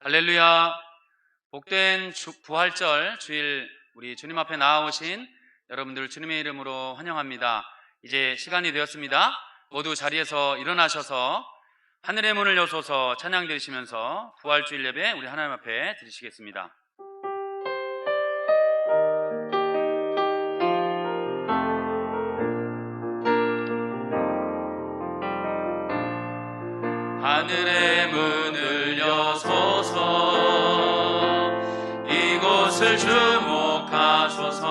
할렐루야. 복된 부활절 주일 우리 주님 앞에 나아오신 여러분들 주님의 이름으로 환영합니다. 이제 시간이 되었습니다. 모두 자리에서 일어나셔서 하늘의 문을 여소서 찬양 드리시면서 부활주일 예배 우리 하나님 앞에 드리시겠습니다. 하늘의 문을 여소서 이곳을 주목하소서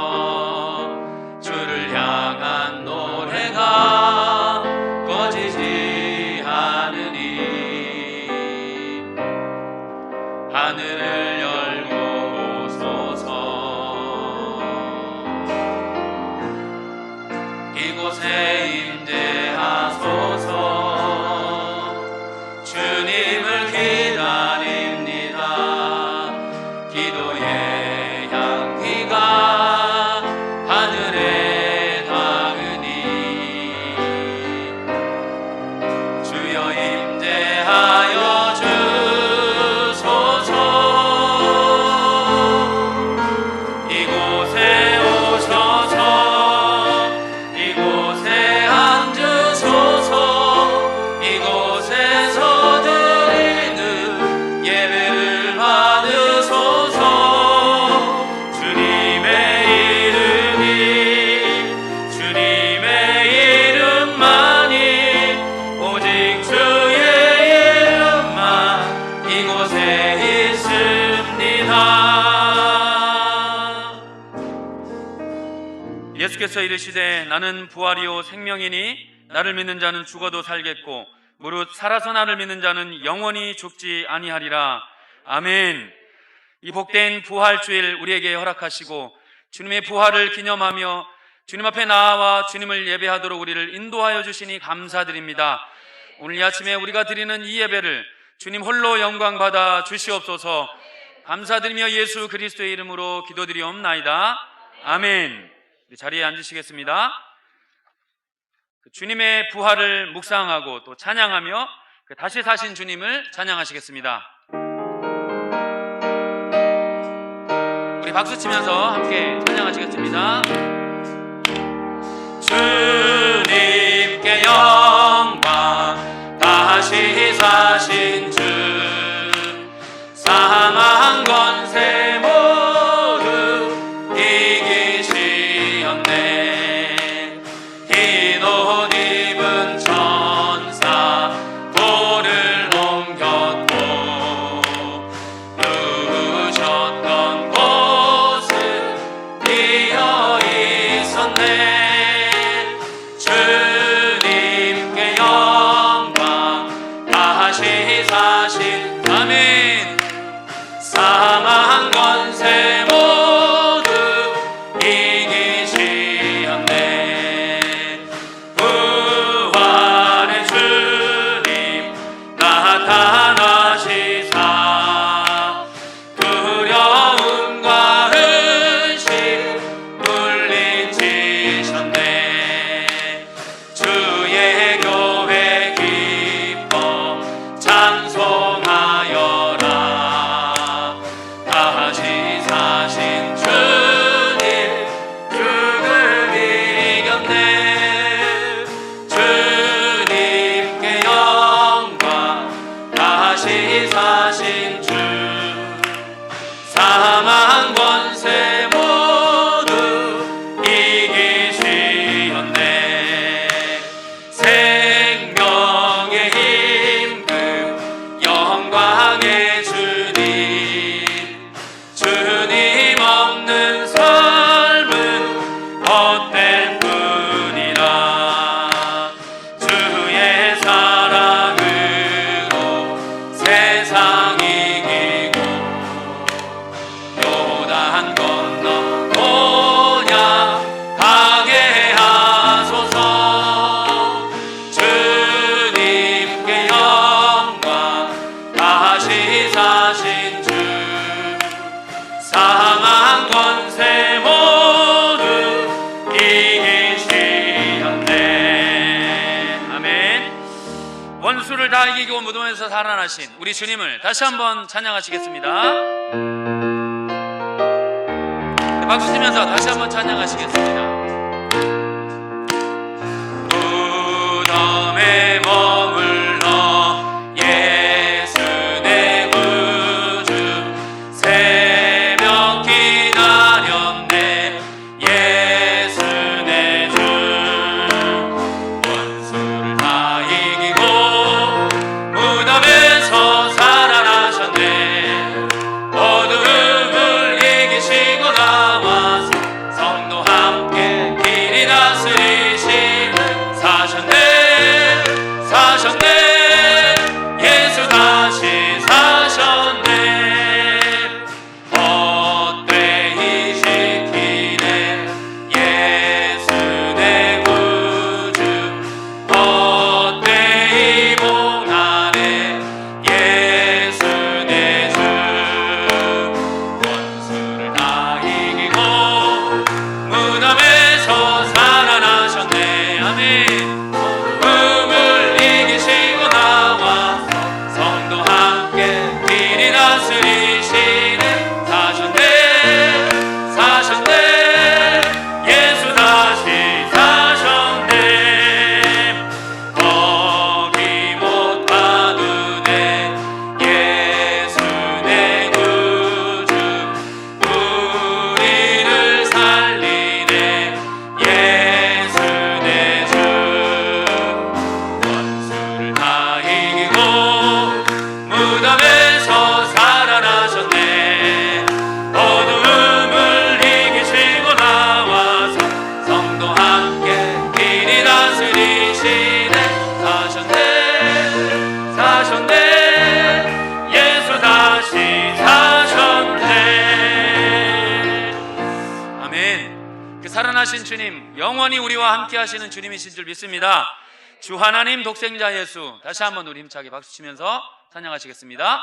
주를 향한 노래가 꺼지지 않으니 하늘을 열고 오소서 이곳에 임재하소서 주님을 기다립니다. 기도의 향기가 하늘에 닿으니 주여 임재하여 주소서 이곳에 오셔서 이곳에 앉으소서 이곳에서 예수께서 이르시되 나는 부활이요 생명이니 나를 믿는 자는 죽어도 살겠고 무릇 살아서 나를 믿는 자는 영원히 죽지 아니하리라. 아멘. 이 복된 부활주일 우리에게 허락하시고 주님의 부활을 기념하며 주님 앞에 나아와 주님을 예배하도록 우리를 인도하여 주시니 감사드립니다. 오늘 이 아침에 우리가 드리는 이 예배를 주님 홀로 영광 받아 주시옵소서. 감사드리며 예수 그리스도의 이름으로 기도드리옵나이다. 아멘. 자리에 앉으시겠습니다. 주님의 부활을 묵상하고 또 찬양하며 다시 사신 주님을 찬양하시겠습니다. 우리 박수 치면서 함께 찬양하시겠습니다. 주님께 영광 다시 사신 주 사망 권세 모두 이기시었네. 흰 옷 입은 천사 돌을 옮겼고 누우셨던 곳은 비어있네. 원수를 다 이기고 무덤에서 살아나신 우리 주님을 다시 한번 찬양하시겠습니다. 박수 치면서 다시 한번 찬양하시겠습니다. 무덤에 머물러 예수 내 구주 새벽 기다렸네. 예수 내 주 원수를 다 이기고 무덤에서 살아나셨네. 어두움을 이기시고 나와서 성도 함께 길이 다스리시 사셨네. 사셨네. 예수 다시 사셨네. 헛되이 지키네. 예수 내 구주 헛되이 봉하네. 예수 내 주 원수를 다 이기고 무덤에서 살아나셨네. 아멘. 어둠을 이기시고 나와서 성도 함께 길이 다스리시네. 사셨네. 사셨네. 예수 다시 사셨네. 거기 못 가두네. 예수 내 구주 우리를 살리네. 예수 내 주 원수를 다 이기고 무덤에서 살아나셨네. 어두움을 이기시고 나와서 성도 함께 길이 다스리시네. 사셨네. 사셨네. 예수 다시 사셨네. 아멘. 그 살아나신 주님, 영원히 우리와 함께 하시는 주님이신 줄 믿습니다. 주 하나님 독생자 예수, 다시 한번 우리 힘차게 박수 치면서 찬양하시겠습니다.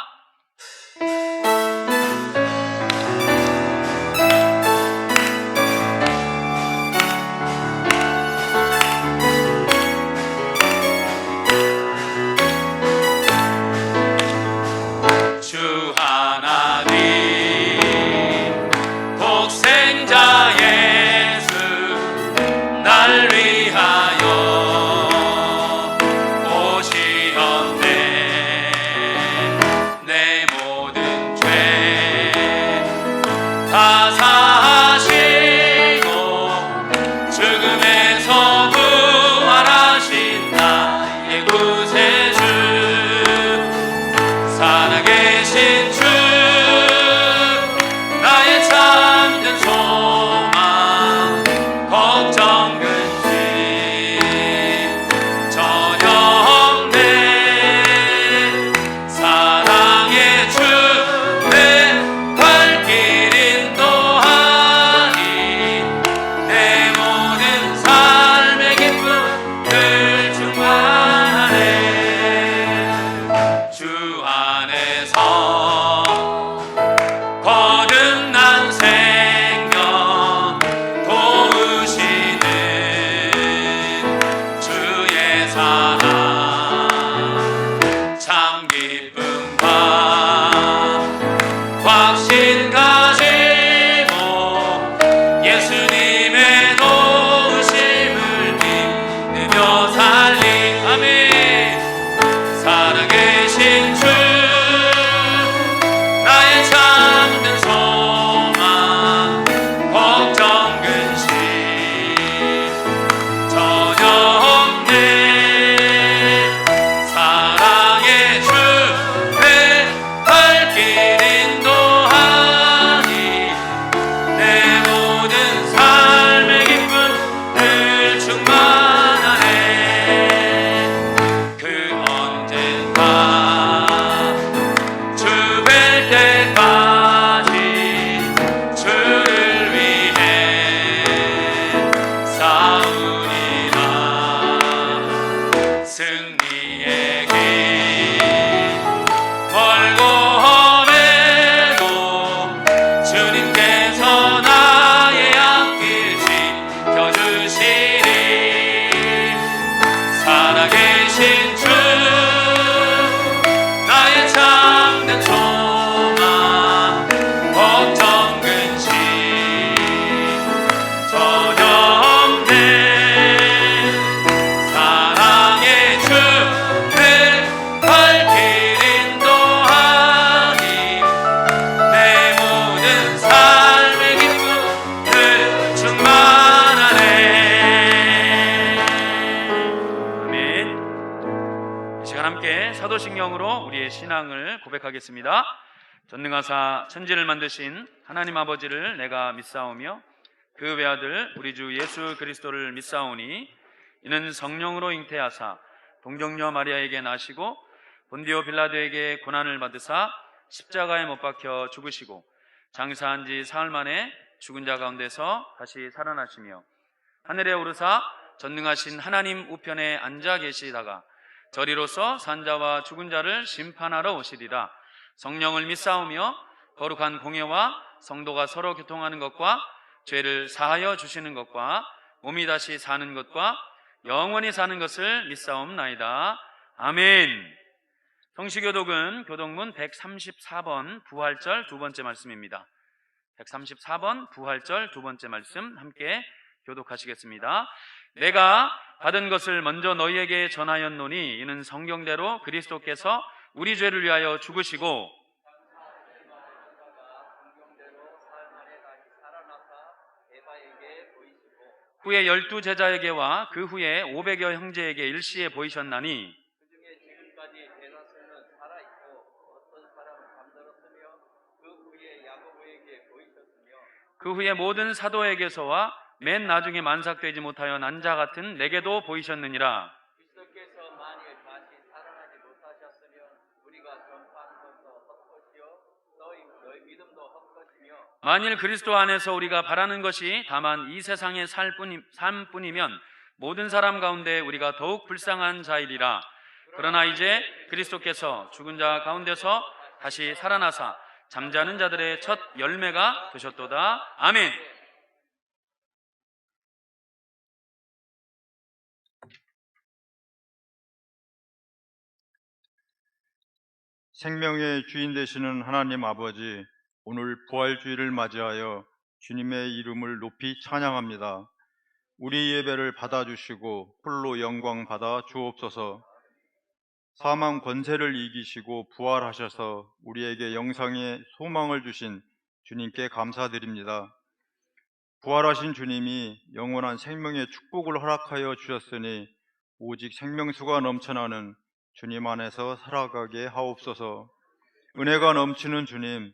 주 하나님 독생자 예수 날 위하여 오시었네. 내 모든 죄 다 함께 사도신경으로 우리의 신앙을 고백하겠습니다. 전능하사 천지를 만드신 하나님 아버지를 내가 믿사오며 그 외아들 우리 주 예수 그리스도를 믿사오니 이는 성령으로 잉태하사 동정녀 마리아에게 나시고 본디오 빌라도에게 고난을 받으사 십자가에 못 박혀 죽으시고 장사한 지 사흘 만에 죽은 자 가운데서 다시 살아나시며 하늘에 오르사 전능하신 하나님 우편에 앉아 계시다가 저리로서 산자와 죽은 자를 심판하러 오시리라. 성령을 믿사오며 거룩한 공예와 성도가 서로 교통하는 것과 죄를 사하여 주시는 것과 몸이 다시 사는 것과 영원히 사는 것을 믿사옵나이다. 아멘. 성시교독은 교독문 134번 부활절 두 번째 말씀입니다. 134번 부활절 두 번째 말씀 함께 교독하시겠습니다. 내가 받은 것을 먼저 너희에게 전하였노니 이는 성경대로 그리스도께서 우리 죄를 위하여 죽으시고 후에 12 제자에게와 그 후에 500여 형제에게 일시에 보이셨나니 그중에 지금까지 대다수는 살아있고 어떤 사람은 잠들었으며 그 후에 야고보에게 보이셨으며 그 후에 모든 사도에게서와 맨 나중에 만삭되지 못하여 난 자 같은 내게도 보이셨느니라. 그리스도께서 만일 다시 살아나지 못하셨으면 우리가 전파하는 것도 헛것이요 너희 믿음도 헛것이며 만일 그리스도 안에서 우리가 바라는 것이 다만 이 세상의 삶뿐이면 모든 사람 가운데 우리가 더욱 불쌍한 자이리라. 그러나 이제 그리스도께서 죽은 자 가운데서 다시 살아나사 잠자는 자들의 첫 열매가 되셨도다. 아멘. 생명의 주인 되시는 하나님 아버지, 오늘 부활주의를 맞이하여 주님의 이름을 높이 찬양합니다. 우리 예배를 받아주시고 홀로 영광 받아 주옵소서. 사망 권세를 이기시고 부활하셔서 우리에게 영생의 소망을 주신 주님께 감사드립니다. 부활하신 주님이 영원한 생명의 축복을 허락하여 주셨으니 오직 생명수가 넘쳐나는 주님 안에서 살아가게 하옵소서. 은혜가 넘치는 주님,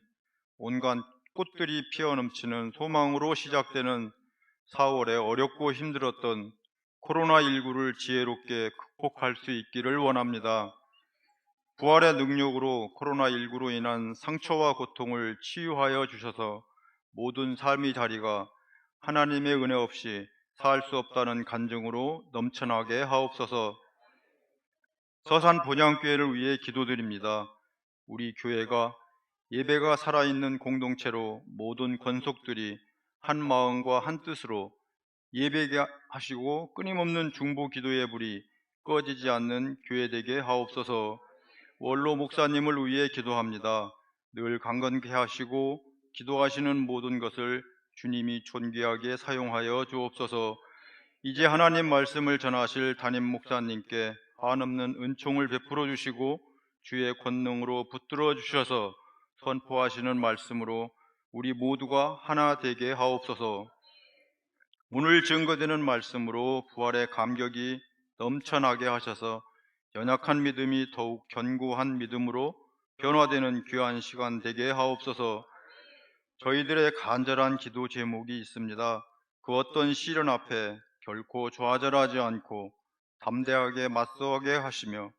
온갖 꽃들이 피어 넘치는 소망으로 시작되는 4월에 어렵고 힘들었던 코로나19를 지혜롭게 극복할 수 있기를 원합니다. 부활의 능력으로 코로나19로 인한 상처와 고통을 치유하여 주셔서 모든 삶의 자리가 하나님의 은혜 없이 살 수 없다는 간증으로 넘쳐나게 하옵소서. 서산 본향교회를 위해 기도드립니다. 우리 교회가 예배가 살아있는 공동체로 모든 권속들이 한 마음과 한 뜻으로 예배하시고 끊임없는 중보 기도의 불이 꺼지지 않는 교회 되게 하옵소서. 원로 목사님을 위해 기도합니다. 늘 강건케 하시고 기도하시는 모든 것을 주님이 존귀하게 사용하여 주옵소서. 이제 하나님 말씀을 전하실 담임 목사님께 한없는 은총을 베풀어 주시고 주의 권능으로 붙들어 주셔서 선포하시는 말씀으로 우리 모두가 하나 되게 하옵소서. 오늘 증거되는 말씀으로 부활의 감격이 넘쳐나게 하셔서 연약한 믿음이 더욱 견고한 믿음으로 변화되는 귀한 시간 되게 하옵소서. 저희들의 간절한 기도 제목이 있습니다. 그 어떤 시련 앞에 결코 좌절하지 않고 담대하게 맞서게 하시며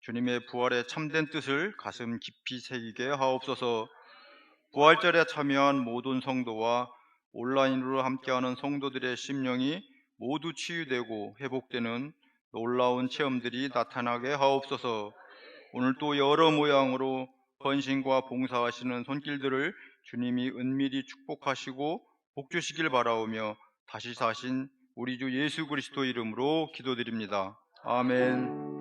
주님의 부활의 참된 뜻을 가슴 깊이 새기게 하옵소서. 부활절에 참여한 모든 성도와 온라인으로 함께하는 성도들의 심령이 모두 치유되고 회복되는 놀라운 체험들이 나타나게 하옵소서. 오늘 또 여러 모양으로 헌신과 봉사하시는 손길들을 주님이 은밀히 축복하시고 복주시길 바라오며 다시 사신 우리 주 예수 그리스도 이름으로 기도드립니다. 아멘.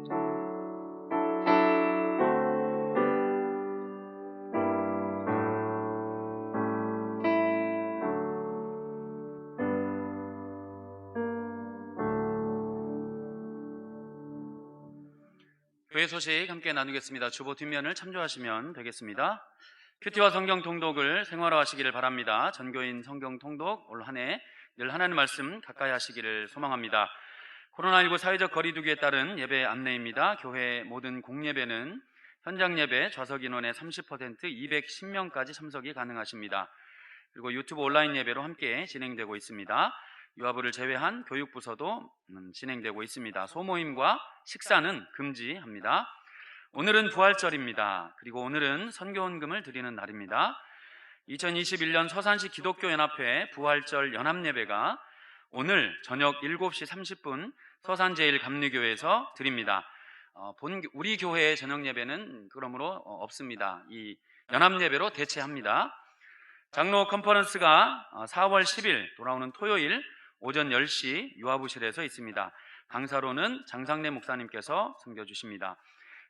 교회 소식 함께 나누겠습니다. 주보 뒷면을 참조하시면 되겠습니다. 큐티와 성경 통독을 생활화하시기를 바랍니다. 전교인 성경 통독 올 한 해 늘 하나님 말씀 가까이 하시기를 소망합니다. 코로나19 사회적 거리두기에 따른 예배 안내입니다. 교회 모든 공예배는 현장 예배 좌석 인원의 30% 210명까지 참석이 가능하십니다. 그리고 유튜브 온라인 예배로 함께 진행되고 있습니다. 유아부를 제외한 교육부서도 진행되고 있습니다. 소모임과 식사는 금지합니다. 오늘은 부활절입니다. 그리고 오늘은 선교헌금을 드리는 날입니다. 2021년 서산시 기독교연합회 부활절 연합예배가 오늘 저녁 7시 30분 서산제일감리교회에서 드립니다. 우리 교회의 저녁 예배는 그러므로 없습니다. 이 연합예배로 대체합니다. 장로 컨퍼런스가 4월 10일 돌아오는 토요일 오전 10시 유아부실에서 있습니다. 강사로는 장상래 목사님께서 섬겨주십니다.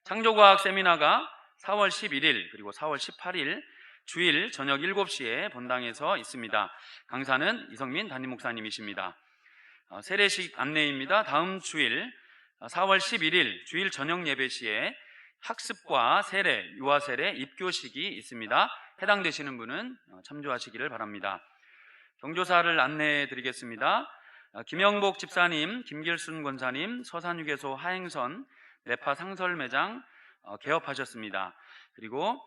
창조과학 세미나가 4월 11일 그리고 4월 18일 주일 저녁 7시에 본당에서 있습니다. 강사는 이성민 담임 목사님이십니다. 세례식 안내입니다. 다음 주일 4월 11일 주일 저녁 예배 시에 학습과 세례, 유아세례, 입교식이 있습니다. 해당되시는 분은 참조하시기를 바랍니다. 경조사를 안내해 드리겠습니다. 김영복 집사님, 김길순 권사님, 서산유계소 하행선 내파 상설매장 개업하셨습니다. 그리고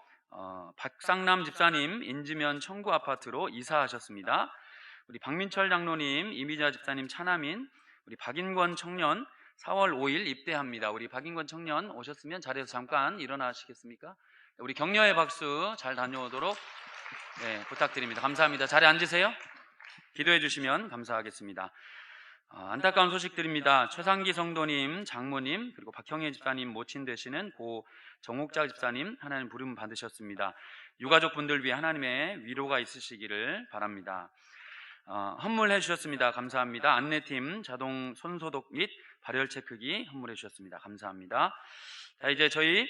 박상남 집사님 인지면 청구아파트로 이사하셨습니다. 우리 박민철 장로님, 이미자 집사님 차남인 우리 박인권 청년 4월 5일 입대합니다. 우리 박인권 청년 오셨으면 자리에서 잠깐 일어나시겠습니까? 우리 격려의 박수 잘 다녀오도록 부탁드립니다. 감사합니다. 자리에 앉으세요. 기도해 주시면 감사하겠습니다. 안타까운 소식드립니다. 최상기 성도님, 장모님, 그리고 박형혜 집사님 모친 되시는 고 정옥자 집사님 하나님 부름 받으셨습니다. 유가족분들 위해 하나님의 위로가 있으시기를 바랍니다. 헌물해 주셨습니다. 감사합니다. 안내팀 자동 손소독 및 발열 체크기 헌물해 주셨습니다. 감사합니다. 자, 이제 저희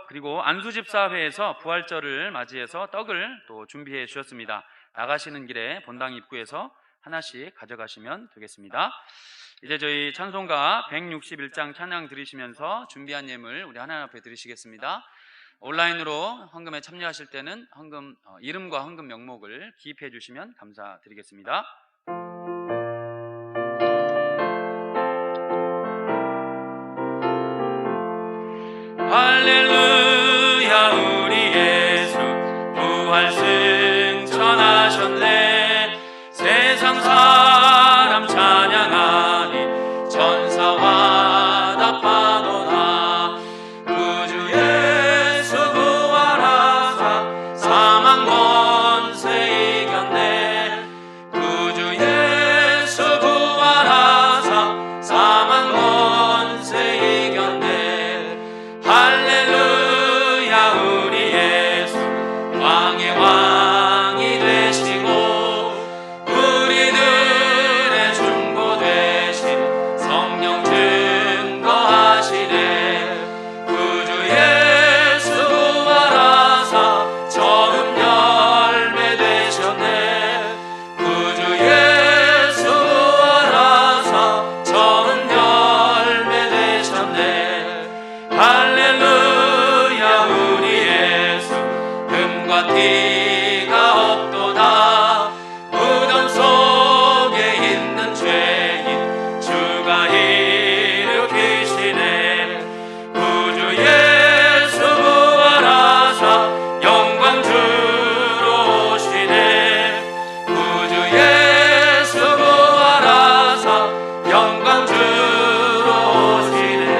그리고 안수집사회에서 부활절을 맞이해서 떡을 또 준비해 주셨습니다. 나가시는 길에 본당 입구에서 하나씩 가져가시면 되겠습니다. 이제 저희 찬송가 161장 찬양 드리시면서 준비한 예물 우리 하나님 앞에 드리시겠습니다. 온라인으로 헌금에 참여하실 때는 헌금 이름과 헌금 명목을 기입해 주시면 감사드리겠습니다. 할렐루야 우리 예수 부활 승천하셨네. 세상 사람 찬양하니 천사와 답하도다. 구주 예수 부활하사 사망 권세 이겼네. 구주 예수 부활하사 사망 권세 이겼네. 할렐루야 우리 예수 왕의 왕이 되시고 우리들의 중보 되신 성령 증거하시네. 구주 예수 부활하사 처음 열매 되셨네. 구주 예수 부활하사 처음 열매 되셨네. 할렐루야 우리 예수 금과 티가 없도다. 무덤 속에 있는 죄인 주가 일으키시네. 구주 예수 부활하사 영광 주로 오시네. 구주 예수 부활하사 영광 주로 오시네.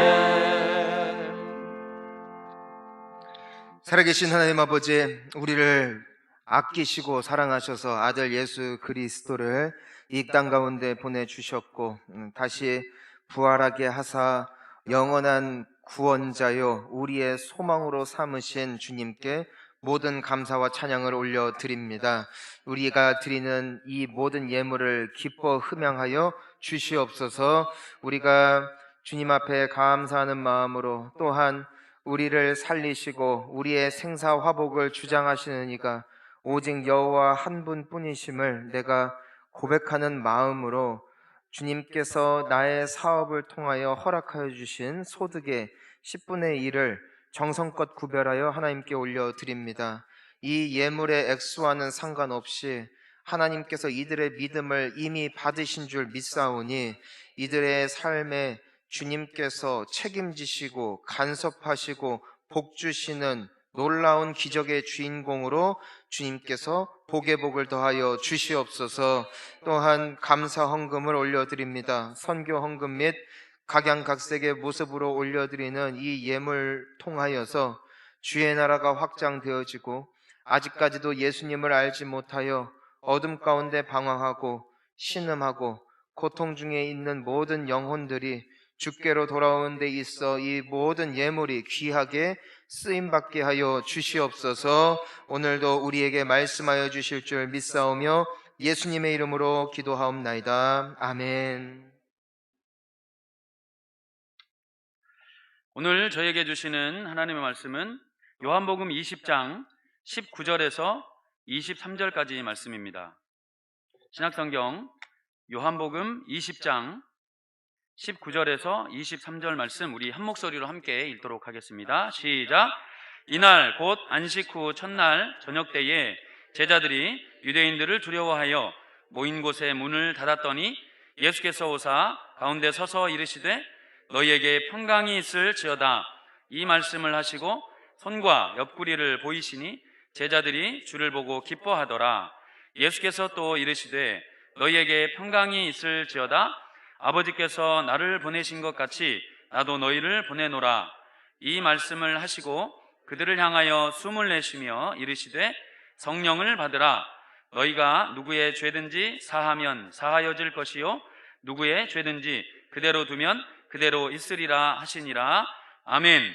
살아계신 하나님 아버지, 우리를 아끼시고 사랑하셔서 아들 예수 그리스도를 이 땅 가운데 보내주셨고 다시 부활하게 하사 영원한 구원자요 우리의 소망으로 삼으신 주님께 모든 감사와 찬양을 올려드립니다. 우리가 드리는 이 모든 예물을 기뻐 흠양하여 주시옵소서. 우리가 주님 앞에 감사하는 마음으로 또한 우리를 살리시고 우리의 생사화복을 주장하시는 이가 오직 여호와 한 분뿐이심을 내가 고백하는 마음으로 주님께서 나의 사업을 통하여 허락하여 주신 소득의 10분의 1을 정성껏 구별하여 하나님께 올려드립니다. 이 예물의 액수와는 상관없이 하나님께서 이들의 믿음을 이미 받으신 줄 믿사오니 이들의 삶에 주님께서 책임지시고 간섭하시고 복 주시는 놀라운 기적의 주인공으로 주님께서 복의 복을 더하여 주시옵소서. 또한 감사 헌금을 올려드립니다. 선교 헌금 및 각양각색의 모습으로 올려드리는 이 예물 통하여서 주의 나라가 확장되어지고 아직까지도 예수님을 알지 못하여 어둠 가운데 방황하고 신음하고 고통 중에 있는 모든 영혼들이 주께로 돌아오는 데 있어 이 모든 예물이 귀하게 쓰임받게 하여 주시옵소서. 오늘도 우리에게 말씀하여 주실 줄 믿사오며 예수님의 이름으로 기도하옵나이다. 아멘. 오늘 저에게 주시는 하나님의 말씀은 요한복음 20장 19절에서 23절까지 말씀입니다. 신약성경 요한복음 20장 19절에서 23절 말씀 우리 한 목소리로 함께 읽도록 하겠습니다. 시작. 이날 곧 안식 후 첫날 저녁 때에 제자들이 유대인들을 두려워하여 모인 곳에 문을 닫았더니 예수께서 오사 가운데 서서 이르시되 너희에게 평강이 있을지어다. 이 말씀을 하시고 손과 옆구리를 보이시니 제자들이 주를 보고 기뻐하더라. 예수께서 또 이르시되 너희에게 평강이 있을지어다. 아버지께서 나를 보내신 것 같이 나도 너희를 보내노라. 이 말씀을 하시고 그들을 향하여 숨을 내쉬며 이르시되 성령을 받으라. 너희가 누구의 죄든지 사하면 사하여질 것이요 누구의 죄든지 그대로 두면 그대로 있으리라 하시니라. 아멘.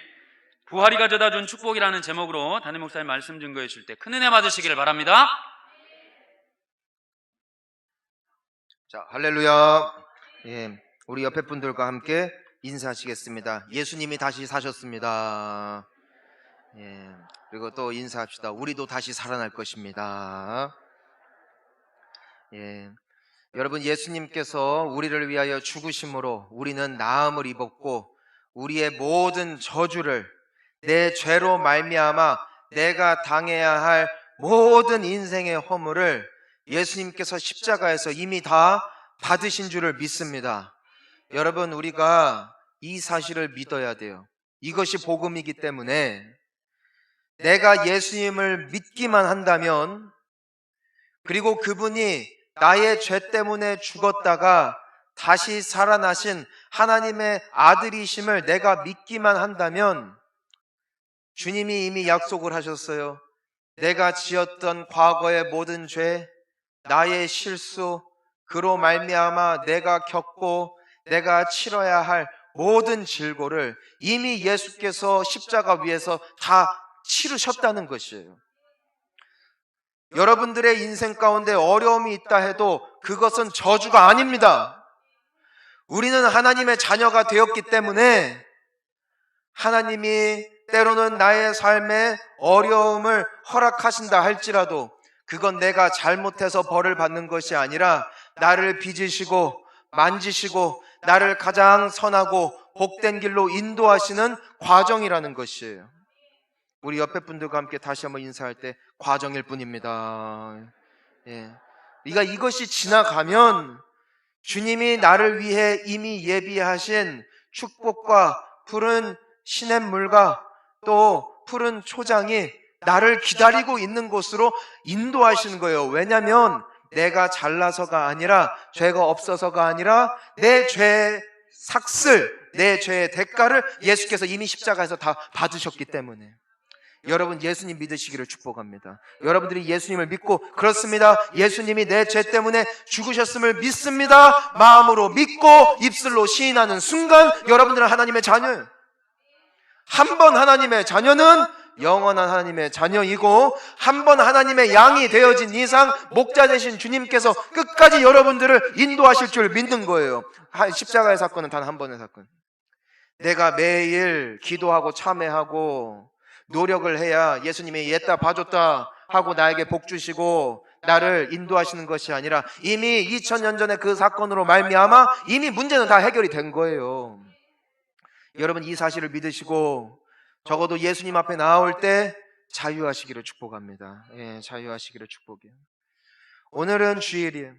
부활이 가져다 준 축복이라는 제목으로 담임 목사님 말씀 증거해 주실 때 큰 은혜 받으시기를 바랍니다. 자, 할렐루야. 예, 우리 옆에 분들과 함께 인사하시겠습니다. 예수님이 다시 사셨습니다. 예, 그리고 또 인사합시다. 우리도 다시 살아날 것입니다. 예, 여러분, 예수님께서 우리를 위하여 죽으심으로 우리는 나음을 입었고 우리의 모든 저주를 내 죄로 말미암아 내가 당해야 할 모든 인생의 허물을 예수님께서 십자가에서 이미 다 받으신 줄을 믿습니다. 여러분, 우리가 이 사실을 믿어야 돼요. 이것이 복음이기 때문에 내가 예수님을 믿기만 한다면, 그리고 그분이 나의 죄 때문에 죽었다가 다시 살아나신 하나님의 아들이심을 내가 믿기만 한다면, 주님이 이미 약속을 하셨어요. 내가 지었던 과거의 모든 죄, 나의 실수, 그로 말미암아 내가 겪고 내가 치러야 할 모든 질고를 이미 예수께서 십자가 위에서 다 치르셨다는 것이에요. 여러분들의 인생 가운데 어려움이 있다 해도 그것은 저주가 아닙니다. 우리는 하나님의 자녀가 되었기 때문에 하나님이 때로는 나의 삶에 어려움을 허락하신다 할지라도 그건 내가 잘못해서 벌을 받는 것이 아니라 나를 빚으시고 만지시고 나를 가장 선하고 복된 길로 인도하시는 과정이라는 것이에요. 우리 옆에 분들과 함께 다시 한번 인사할 때 과정일 뿐입니다. 예. 이것이 지나가면 주님이 나를 위해 이미 예비하신 축복과 푸른 시냇물과 또 푸른 초장이 나를 기다리고 있는 곳으로 인도하시는 거예요. 왜냐하면 내가 잘나서가 아니라, 죄가 없어서가 아니라 내 죄의 삭슬, 내 죄의 대가를 예수께서 이미 십자가에서 다 받으셨기 때문에. 여러분, 예수님 믿으시기를 축복합니다. 여러분들이 예수님을 믿고, 그렇습니다, 예수님이 내 죄 때문에 죽으셨음을 믿습니다, 마음으로 믿고 입술로 시인하는 순간 여러분들은 하나님의 자녀예요. 한 번 하나님의 자녀는 영원한 하나님의 자녀이고, 한 번 하나님의 양이 되어진 이상 목자 되신 주님께서 끝까지 여러분들을 인도하실 줄 믿는 거예요. 십자가의 사건은 단 한 번의 사건. 내가 매일 기도하고 참회하고 노력을 해야 예수님이 옛다 봐줬다 하고 나에게 복 주시고 나를 인도하시는 것이 아니라 이미 2000년 전에 그 사건으로 말미암아 이미 문제는 다 해결이 된 거예요. 여러분, 이 사실을 믿으시고 적어도 예수님 앞에 나올 때 자유하시기를 축복합니다. 예, 자유하시기를 축복해요. 오늘은 주일이에요.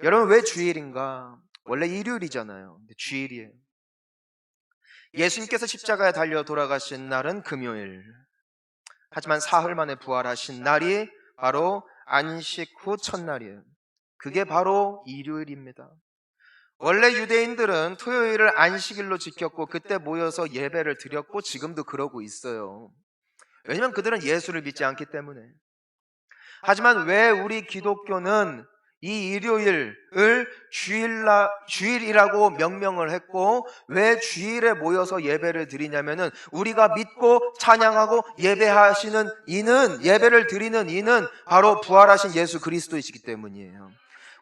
여러분, 왜 주일인가? 원래 일요일이잖아요. 근데 주일이에요. 예수님께서 십자가에 달려 돌아가신 날은 금요일. 하지만 사흘 만에 부활하신 날이 바로 안식 후 첫날이에요. 그게 바로 일요일입니다. 원래 유대인들은 토요일을 안식일로 지켰고 그때 모여서 예배를 드렸고 지금도 그러고 있어요. 왜냐하면 그들은 예수를 믿지 않기 때문에. 하지만 왜 우리 기독교는 이 일요일을 주일이라고 명명을 했고 왜 주일에 모여서 예배를 드리냐면은 우리가 믿고 찬양하고 예배하시는 이는, 예배를 드리는 이는 바로 부활하신 예수 그리스도이시기 때문이에요.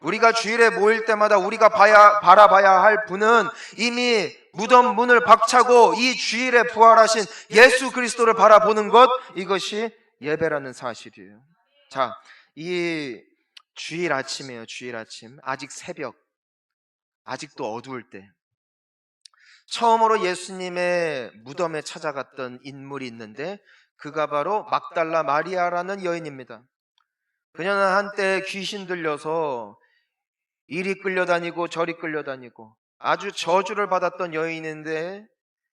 우리가 주일에 모일 때마다 우리가 바라봐야 할 분은 이미 무덤 문을 박차고 이 주일에 부활하신 예수 그리스도를 바라보는 것, 이것이 예배라는 사실이에요. 자, 이 주일 아침이에요. 주일 아침. 아직 새벽. 아직도 어두울 때. 처음으로 예수님의 무덤에 찾아갔던 인물이 있는데 그가 바로 막달라 마리아라는 여인입니다. 그녀는 한때 귀신 들려서 이리 끌려다니고 저리 끌려다니고 아주 저주를 받았던 여인인데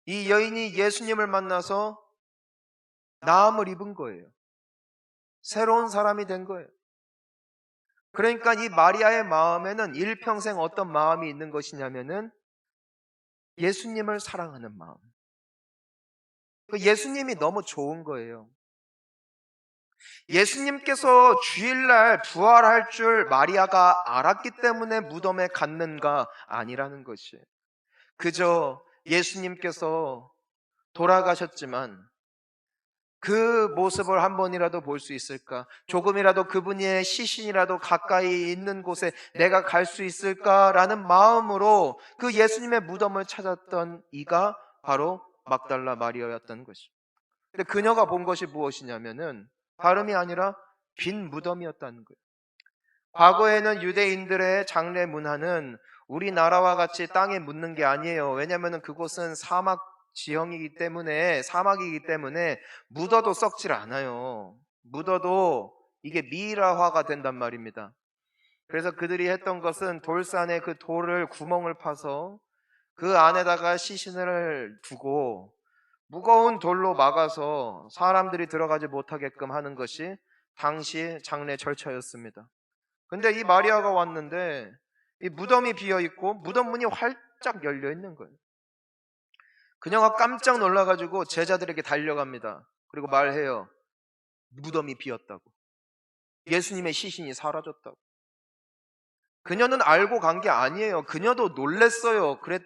이 여인이 예수님을 만나서 나음을 입은 거예요. 새로운 사람이 된 거예요. 그러니까 이 마리아의 마음에는 일평생 어떤 마음이 있는 것이냐면은 예수님을 사랑하는 마음. 예수님이 너무 좋은 거예요. 예수님께서 주일날 부활할 줄 마리아가 알았기 때문에 무덤에 갔는가? 아니라는 것이에요. 그저 예수님께서 돌아가셨지만 그 모습을 한 번이라도 볼 수 있을까? 조금이라도 그분의 시신이라도 가까이 있는 곳에 내가 갈 수 있을까라는 마음으로 그 예수님의 무덤을 찾았던 이가 바로 막달라 마리아였던 것입니다. 근데 그녀가 본 것이 무엇이냐면은 다름이 아니라 빈 무덤이었다는 거예요. 과거에는 유대인들의 장례 문화는 우리나라와 같이 땅에 묻는 게 아니에요. 왜냐하면 그곳은 사막이기 때문에 묻어도 썩질 않아요. 묻어도 이게 미이라화가 된단 말입니다. 그래서 그들이 했던 것은 돌산에 그 돌을 구멍을 파서 그 안에다가 시신을 두고 무거운 돌로 막아서 사람들이 들어가지 못하게끔 하는 것이 당시 장례 절차였습니다. 근데 이 마리아가 왔는데 이 무덤이 비어있고 무덤 문이 활짝 열려 있는 거예요. 그녀가 깜짝 놀라가지고 제자들에게 달려갑니다. 그리고 말해요. 무덤이 비었다고. 예수님의 시신이 사라졌다고. 그녀는 알고 간 게 아니에요. 그녀도 놀랬어요. 그래서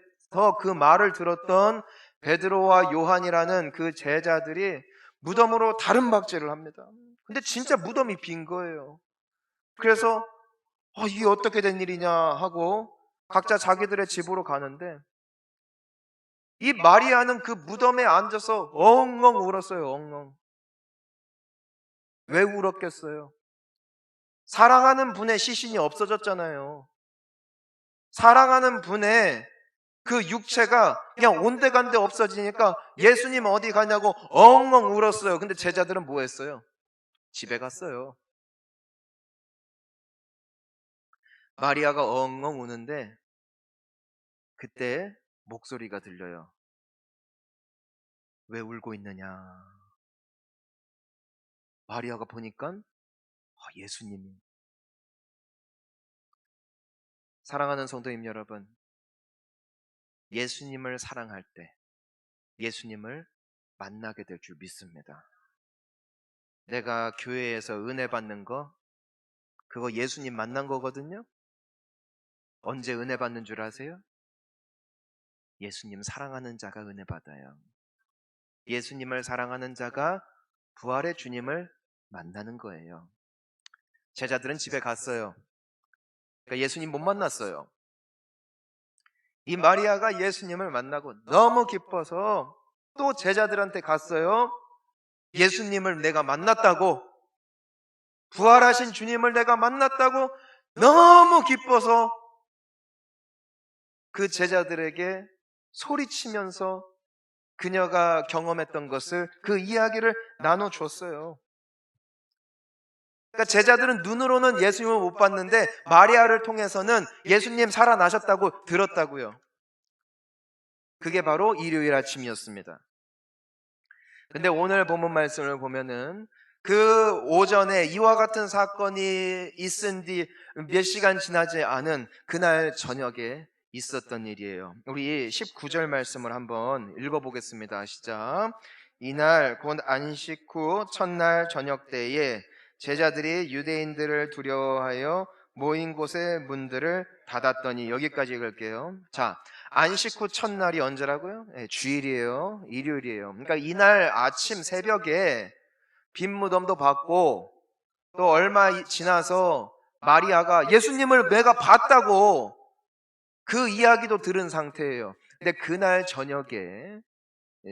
그 말을 들었던 베드로와 요한이라는 그 제자들이 무덤으로 다른 박제를 합니다. 근데 진짜 무덤이 빈 거예요. 그래서 이게 어떻게 된 일이냐 하고 각자 자기들의 집으로 가는데 이 마리아는 그 무덤에 앉아서 엉엉 울었어요. 엉엉. 왜 울었겠어요? 사랑하는 분의 시신이 없어졌잖아요. 사랑하는 분의 그 육체가 그냥 온데간데 없어지니까 예수님 어디 가냐고 엉엉 울었어요. 근데 제자들은 뭐 했어요? 집에 갔어요. 마리아가 엉엉 우는데 그때 목소리가 들려요. 왜 울고 있느냐? 마리아가 보니까 예수님이. 사랑하는 성도님 여러분, 예수님을 사랑할 때 예수님을 만나게 될 줄 믿습니다. 내가 교회에서 은혜 받는 거 그거 예수님 만난 거거든요. 언제 은혜 받는 줄 아세요? 예수님 사랑하는 자가 은혜 받아요. 예수님을 사랑하는 자가 부활의 주님을 만나는 거예요. 제자들은 집에 갔어요. 그러니까 예수님 못 만났어요. 이 마리아가 예수님을 만나고 너무 기뻐서 또 제자들한테 갔어요. 예수님을 내가 만났다고, 부활하신 주님을 내가 만났다고 너무 기뻐서 그 제자들에게 소리치면서 그녀가 경험했던 것을, 그 이야기를 나눠줬어요. 그러니까 제자들은 눈으로는 예수님을 못 봤는데 마리아를 통해서는 예수님 살아나셨다고 들었다고요. 그게 바로 일요일 아침이었습니다. 근데 오늘 본문 말씀을 보면은 그 오전에 이와 같은 사건이 있은 뒤 몇 시간 지나지 않은 그날 저녁에 있었던 일이에요. 우리 19절 말씀을 한번 읽어보겠습니다. 시작. 이날 곧 안식 후 첫날 저녁 때에 제자들이 유대인들을 두려워하여 모인 곳의 문들을 닫았더니, 여기까지 읽을게요. 자, 안식 후 첫날이 언제라고요? 네, 주일이에요. 일요일이에요. 그러니까 이날 아침 새벽에 빈 무덤도 봤고, 또 얼마 지나서 마리아가 예수님을 내가 봤다고 그 이야기도 들은 상태예요. 근데 그날 저녁에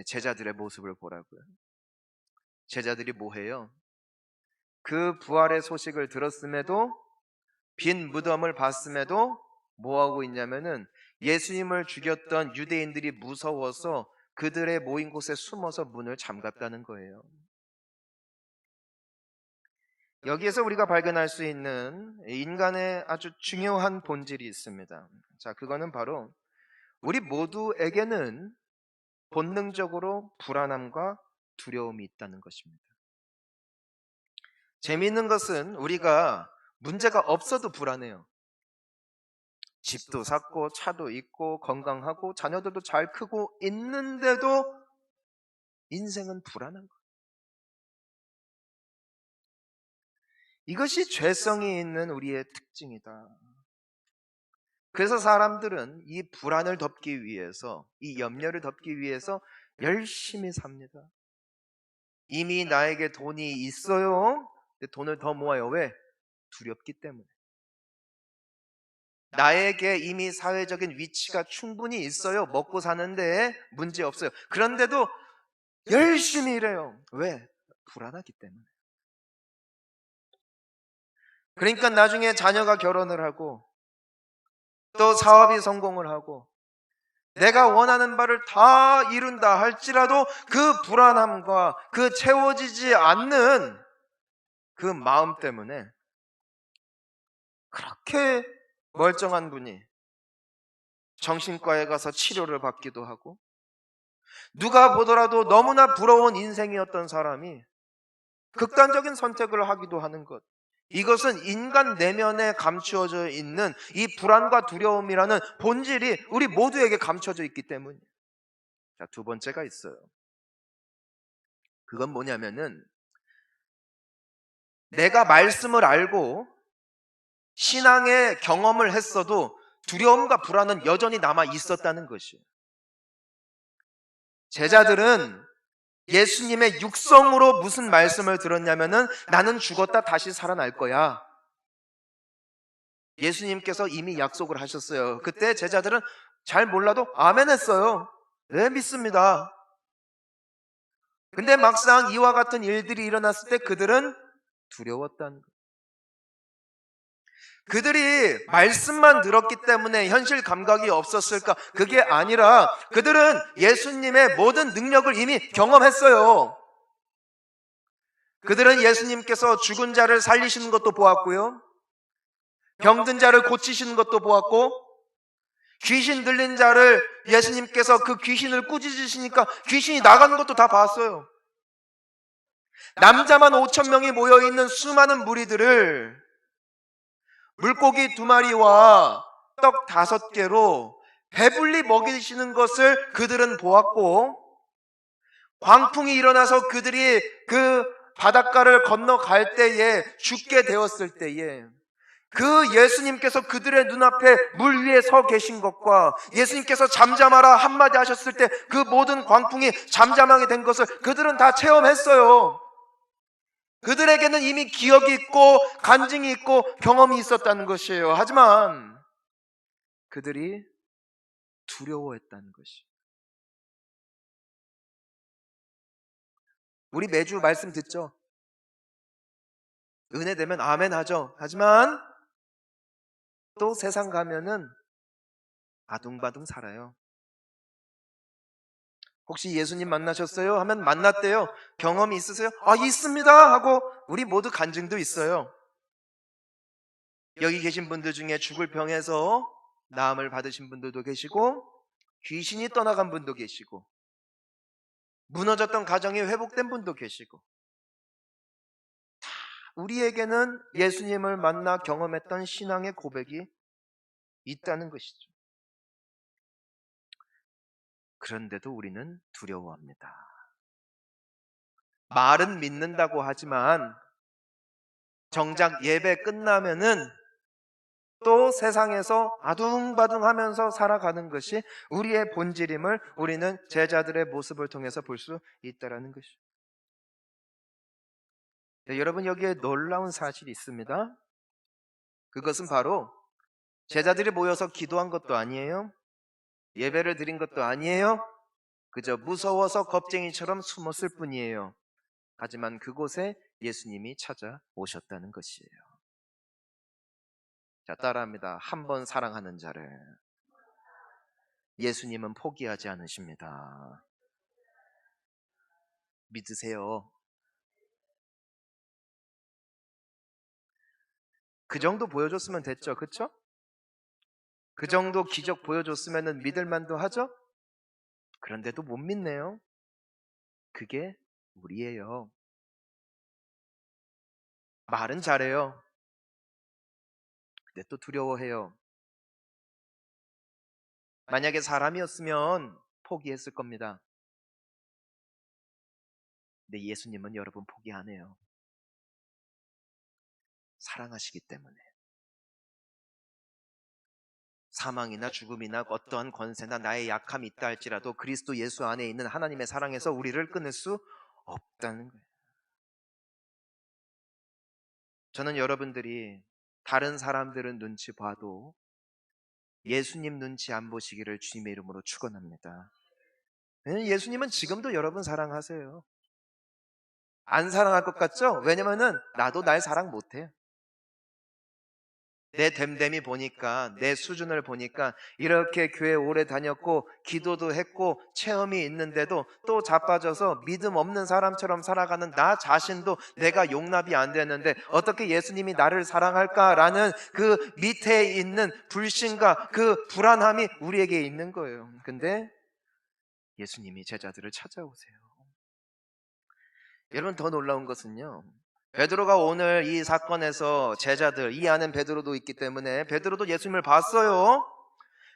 제자들의 모습을 보라고요. 제자들이 뭐 해요? 그 부활의 소식을 들었음에도, 빈 무덤을 봤음에도 뭐 하고 있냐면은 예수님을 죽였던 유대인들이 무서워서 그들의 모인 곳에 숨어서 문을 잠갔다는 거예요. 여기에서 우리가 발견할 수 있는 인간의 아주 중요한 본질이 있습니다. 자, 그거는 바로 우리 모두에게는 본능적으로 불안함과 두려움이 있다는 것입니다. 재미있는 것은 우리가 문제가 없어도 불안해요. 집도 샀고 차도 있고 건강하고 자녀들도 잘 크고 있는데도 인생은 불안한 거예요. 이것이 죄성이 있는 우리의 특징이다. 그래서 사람들은 이 불안을 덮기 위해서, 이 염려를 덮기 위해서 열심히 삽니다. 이미 나에게 돈이 있어요. 근데 돈을 더 모아요. 왜? 두렵기 때문에. 나에게 이미 사회적인 위치가 충분히 있어요. 먹고 사는데 문제 없어요. 그런데도 열심히 일해요. 왜? 불안하기 때문에. 그러니까 나중에 자녀가 결혼을 하고 또 사업이 성공을 하고 내가 원하는 바를 다 이룬다 할지라도 그 불안함과 그 채워지지 않는 그 마음 때문에 그렇게 멀쩡한 분이 정신과에 가서 치료를 받기도 하고, 누가 보더라도 너무나 부러운 인생이었던 사람이 극단적인 선택을 하기도 하는 것, 이것은 인간 내면에 감추어져 있는 이 불안과 두려움이라는 본질이 우리 모두에게 감춰져 있기 때문이에요. 자, 두 번째가 있어요. 그건 뭐냐면은 내가 말씀을 알고 신앙의 경험을 했어도 두려움과 불안은 여전히 남아 있었다는 것이에요. 제자들은 예수님의 육성으로 무슨 말씀을 들었냐면은 나는 죽었다 다시 살아날 거야. 예수님께서 이미 약속을 하셨어요. 그때 제자들은 잘 몰라도 아멘 했어요. 네, 믿습니다. 근데 막상 이와 같은 일들이 일어났을 때 그들은 두려웠다는 거예요. 그들이 말씀만 들었기 때문에 현실 감각이 없었을까? 그게 아니라 그들은 예수님의 모든 능력을 이미 경험했어요. 그들은 예수님께서 죽은 자를 살리시는 것도 보았고요, 병든 자를 고치시는 것도 보았고, 귀신 들린 자를 예수님께서 그 귀신을 꾸짖으시니까 귀신이 나가는 것도 다 봤어요. 남자만 5,000명이 모여있는 수많은 무리들을 물고기 2마리와 떡 5개로 배불리 먹이시는 것을 그들은 보았고, 광풍이 일어나서 그들이 그 바닷가를 건너갈 때에, 죽게 되었을 때에 그 예수님께서 그들의 눈앞에 물 위에 서 계신 것과 예수님께서 잠잠하라 한마디 하셨을 때 그 모든 광풍이 잠잠하게 된 것을 그들은 다 체험했어요. 그들에게는 이미 기억이 있고 간증이 있고 경험이 있었다는 것이에요. 하지만 그들이 두려워했다는 것이. 우리 매주 말씀 듣죠? 은혜 되면 아멘 하죠. 하지만 또 세상 가면은 아둥바둥 살아요. 혹시 예수님 만나셨어요? 하면 만났대요. 경험이 있으세요? 아, 있습니다 하고 우리 모두 간증도 있어요. 여기 계신 분들 중에 죽을 병에서 나음을 받으신 분들도 계시고, 귀신이 떠나간 분도 계시고, 무너졌던 가정이 회복된 분도 계시고, 우리에게는 예수님을 만나 경험했던 신앙의 고백이 있다는 것이죠. 그런데도 우리는 두려워합니다. 말은 믿는다고 하지만 정작 예배 끝나면은 또 세상에서 아둥바둥하면서 살아가는 것이 우리의 본질임을 우리는 제자들의 모습을 통해서 볼 수 있다는 것이죠. 네, 여러분, 여기에 놀라운 사실이 있습니다. 그것은 바로 제자들이 모여서 기도한 것도 아니에요. 예배를 드린 것도 아니에요. 그저 무서워서 겁쟁이처럼 숨었을 뿐이에요. 하지만 그곳에 예수님이 찾아오셨다는 것이에요. 자, 따라합니다. 한 번 사랑하는 자를 예수님은 포기하지 않으십니다. 믿으세요. 그 정도 보여줬으면 됐죠. 그쵸? 그 정도 기적 보여줬으면 믿을 만도 하죠? 그런데도 못 믿네요. 그게 우리예요. 말은 잘해요. 근데 또 두려워해요. 만약에 사람이었으면 포기했을 겁니다. 근데 예수님은 여러분 포기 안 해요. 사랑하시기 때문에. 사망이나 죽음이나 어떠한 권세나 나의 약함이 있다 할지라도 그리스도 예수 안에 있는 하나님의 사랑에서 우리를 끊을 수 없다는 거예요. 저는 여러분들이 다른 사람들은 눈치 봐도 예수님 눈치 안 보시기를 주님의 이름으로 축원합니다. 예수님은 지금도 여러분 사랑하세요. 안 사랑할 것 같죠? 왜냐면은 나도 날 사랑 못해요. 내 됨됨이 보니까, 내 수준을 보니까 이렇게 교회 오래 다녔고 기도도 했고 체험이 있는데도 또 자빠져서 믿음 없는 사람처럼 살아가는 나 자신도 내가 용납이 안 되는데 어떻게 예수님이 나를 사랑할까라는 그 밑에 있는 불신과 그 불안함이 우리에게 있는 거예요. 근데 예수님이 제자들을 찾아오세요. 여러분, 더 놀라운 것은요, 베드로가 오늘 이 사건에서 제자들, 이 안엔 베드로도 있기 때문에 베드로도 예수님을 봤어요.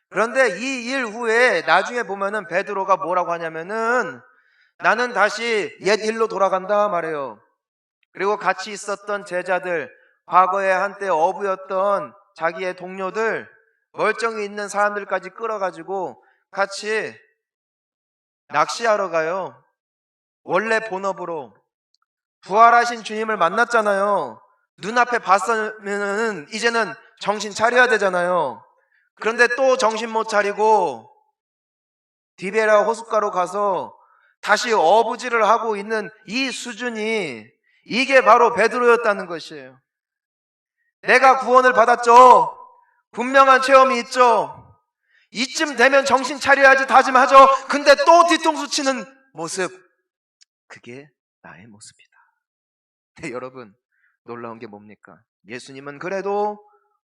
그런데 이 일 후에 나중에 보면은 베드로가 뭐라고 하냐면은 나는 다시 옛 일로 돌아간다 말해요. 그리고 같이 있었던 제자들, 과거에 한때 어부였던 자기의 동료들, 멀쩡히 있는 사람들까지 끌어가지고 같이 낚시하러 가요. 원래 본업으로 부활하신 주님을 만났잖아요. 눈앞에 봤으면은 이제는 정신 차려야 되잖아요. 그런데 또 정신 못 차리고 디베라 호숫가로 가서 다시 어부질을 하고 있는 이 수준이, 이게 바로 베드로였다는 것이에요. 내가 구원을 받았죠. 분명한 체험이 있죠. 이쯤 되면 정신 차려야지 다짐하죠. 근데 또 뒤통수 치는 모습, 그게 나의 모습이다. 네, 여러분, 놀라운 게 뭡니까? 예수님은 그래도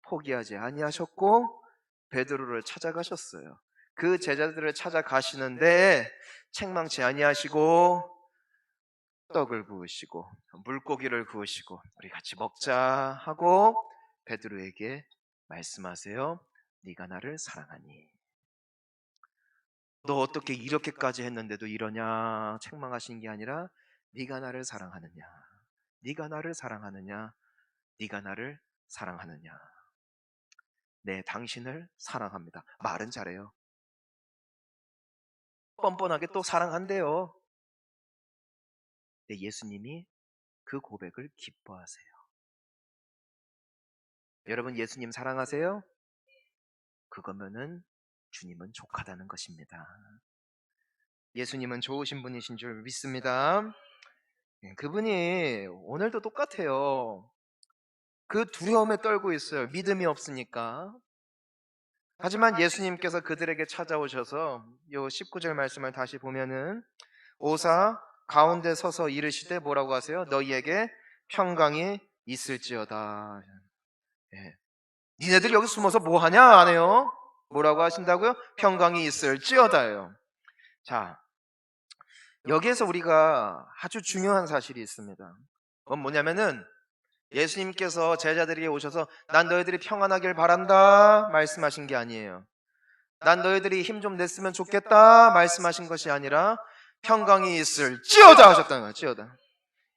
포기하지 아니하셨고 베드로를 찾아가셨어요. 그 제자들을 찾아가시는데 책망치 아니하시고 떡을 구우시고 물고기를 구우시고 우리 같이 먹자 하고 베드로에게 말씀하세요. 네가 나를 사랑하니. 너 어떻게 이렇게까지 했는데도 이러냐? 책망하신 게 아니라 네가 나를 사랑하느냐? 네가 나를 사랑하느냐? 네가 나를 사랑하느냐? 네, 당신을 사랑합니다. 말은 잘해요. 뻔뻔하게 또 사랑한대요. 네, 예수님이 그 고백을 기뻐하세요. 여러분, 예수님 사랑하세요? 그거면은 주님은 족하다는 것입니다. 예수님은 좋으신 분이신 줄 믿습니다. 그분이 오늘도 똑같아요. 그 두려움에 떨고 있어요. 믿음이 없으니까. 하지만 예수님께서 그들에게 찾아오셔서 요 19절 말씀을 다시 보면은 오사 가운데 서서 이르시되 뭐라고 하세요? 너희에게 평강이 있을지어다. 예. 니네들 여기 숨어서 뭐 하냐? 안 해요? 뭐라고 하신다고요? 평강이 있을지어다예요. 자, 여기에서 우리가 아주 중요한 사실이 있습니다. 그건 뭐냐면은 예수님께서 제자들에게 오셔서 난 너희들이 평안하길 바란다 말씀하신 게 아니에요. 난 너희들이 힘 좀 냈으면 좋겠다 말씀하신 것이 아니라 평강이 있을지어다 하셨다는 거예요. 찌어다.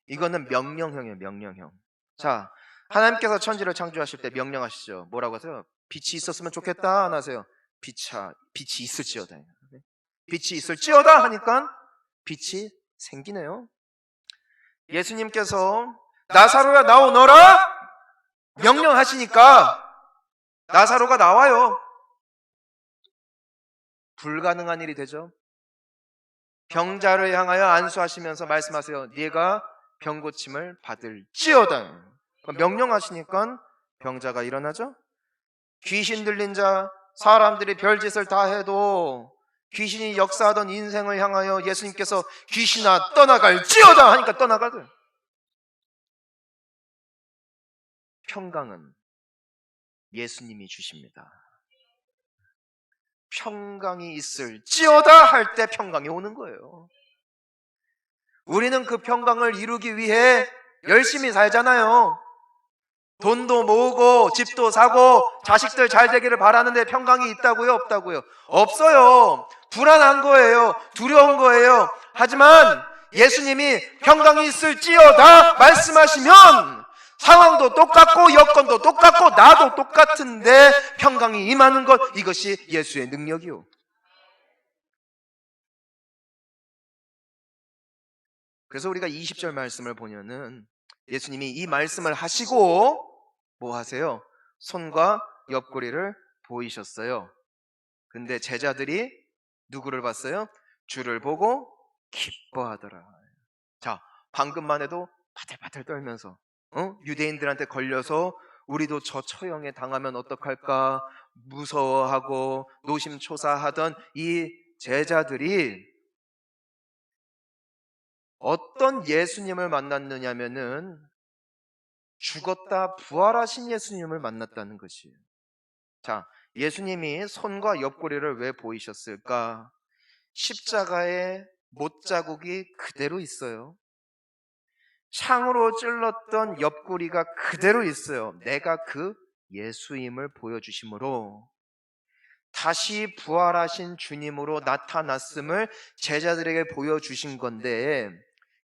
이거는 명령형이에요. 명령형. 자, 하나님께서 천지를 창조하실 때 명령하시죠. 뭐라고 하세요? 빛이 있었으면 좋겠다 안 하세요? 빛이 있을지어다. 빛이 있을지어다 하니까 빛이 생기네요. 예수님께서 나사로야 나오너라 명령하시니까 나사로가 나와요. 불가능한 일이 되죠. 병자를 향하여 안수하시면서 말씀하세요. 네가 병고침을 받을지어다. 명령하시니까 병자가 일어나죠. 귀신 들린 자, 사람들이 별짓을 다 해도 귀신이 역사하던 인생을 향하여 예수님께서 귀신아 떠나갈지어다 하니까 떠나가들. 평강은 예수님이 주십니다. 평강이 있을지어다 할 때 평강이 오는 거예요. 우리는 그 평강을 이루기 위해 열심히 살잖아요. 돈도 모으고 집도 사고 자식들 잘 되기를 바라는데 평강이 있다고요? 없다고요? 없어요. 불안한 거예요. 두려운 거예요. 하지만 예수님이 평강이 있을지어다 말씀하시면 상황도 똑같고 여건도 똑같고 나도 똑같은데 평강이 임하는 것, 이것이 예수의 능력이요. 그래서 우리가 20절 말씀을 보면은 예수님이 이 말씀을 하시고 뭐 하세요? 손과 옆구리를 보이셨어요. 근데 제자들이 누구를 봤어요? 주를 보고 기뻐하더라. 자, 방금만 해도 바들바들 떨면서 유대인들한테 걸려서 우리도 저 처형에 당하면 어떡할까 무서워하고 노심초사하던 이 제자들이 어떤 예수님을 만났느냐면은 죽었다 부활하신 예수님을 만났다는 것이에요. 자, 예수님이 손과 옆구리를 왜 보이셨을까? 십자가에 못자국이 그대로 있어요. 창으로 찔렀던 옆구리가 그대로 있어요. 내가 그 예수임을 보여주심으로 다시 부활하신 주님으로 나타났음을 제자들에게 보여주신 건데,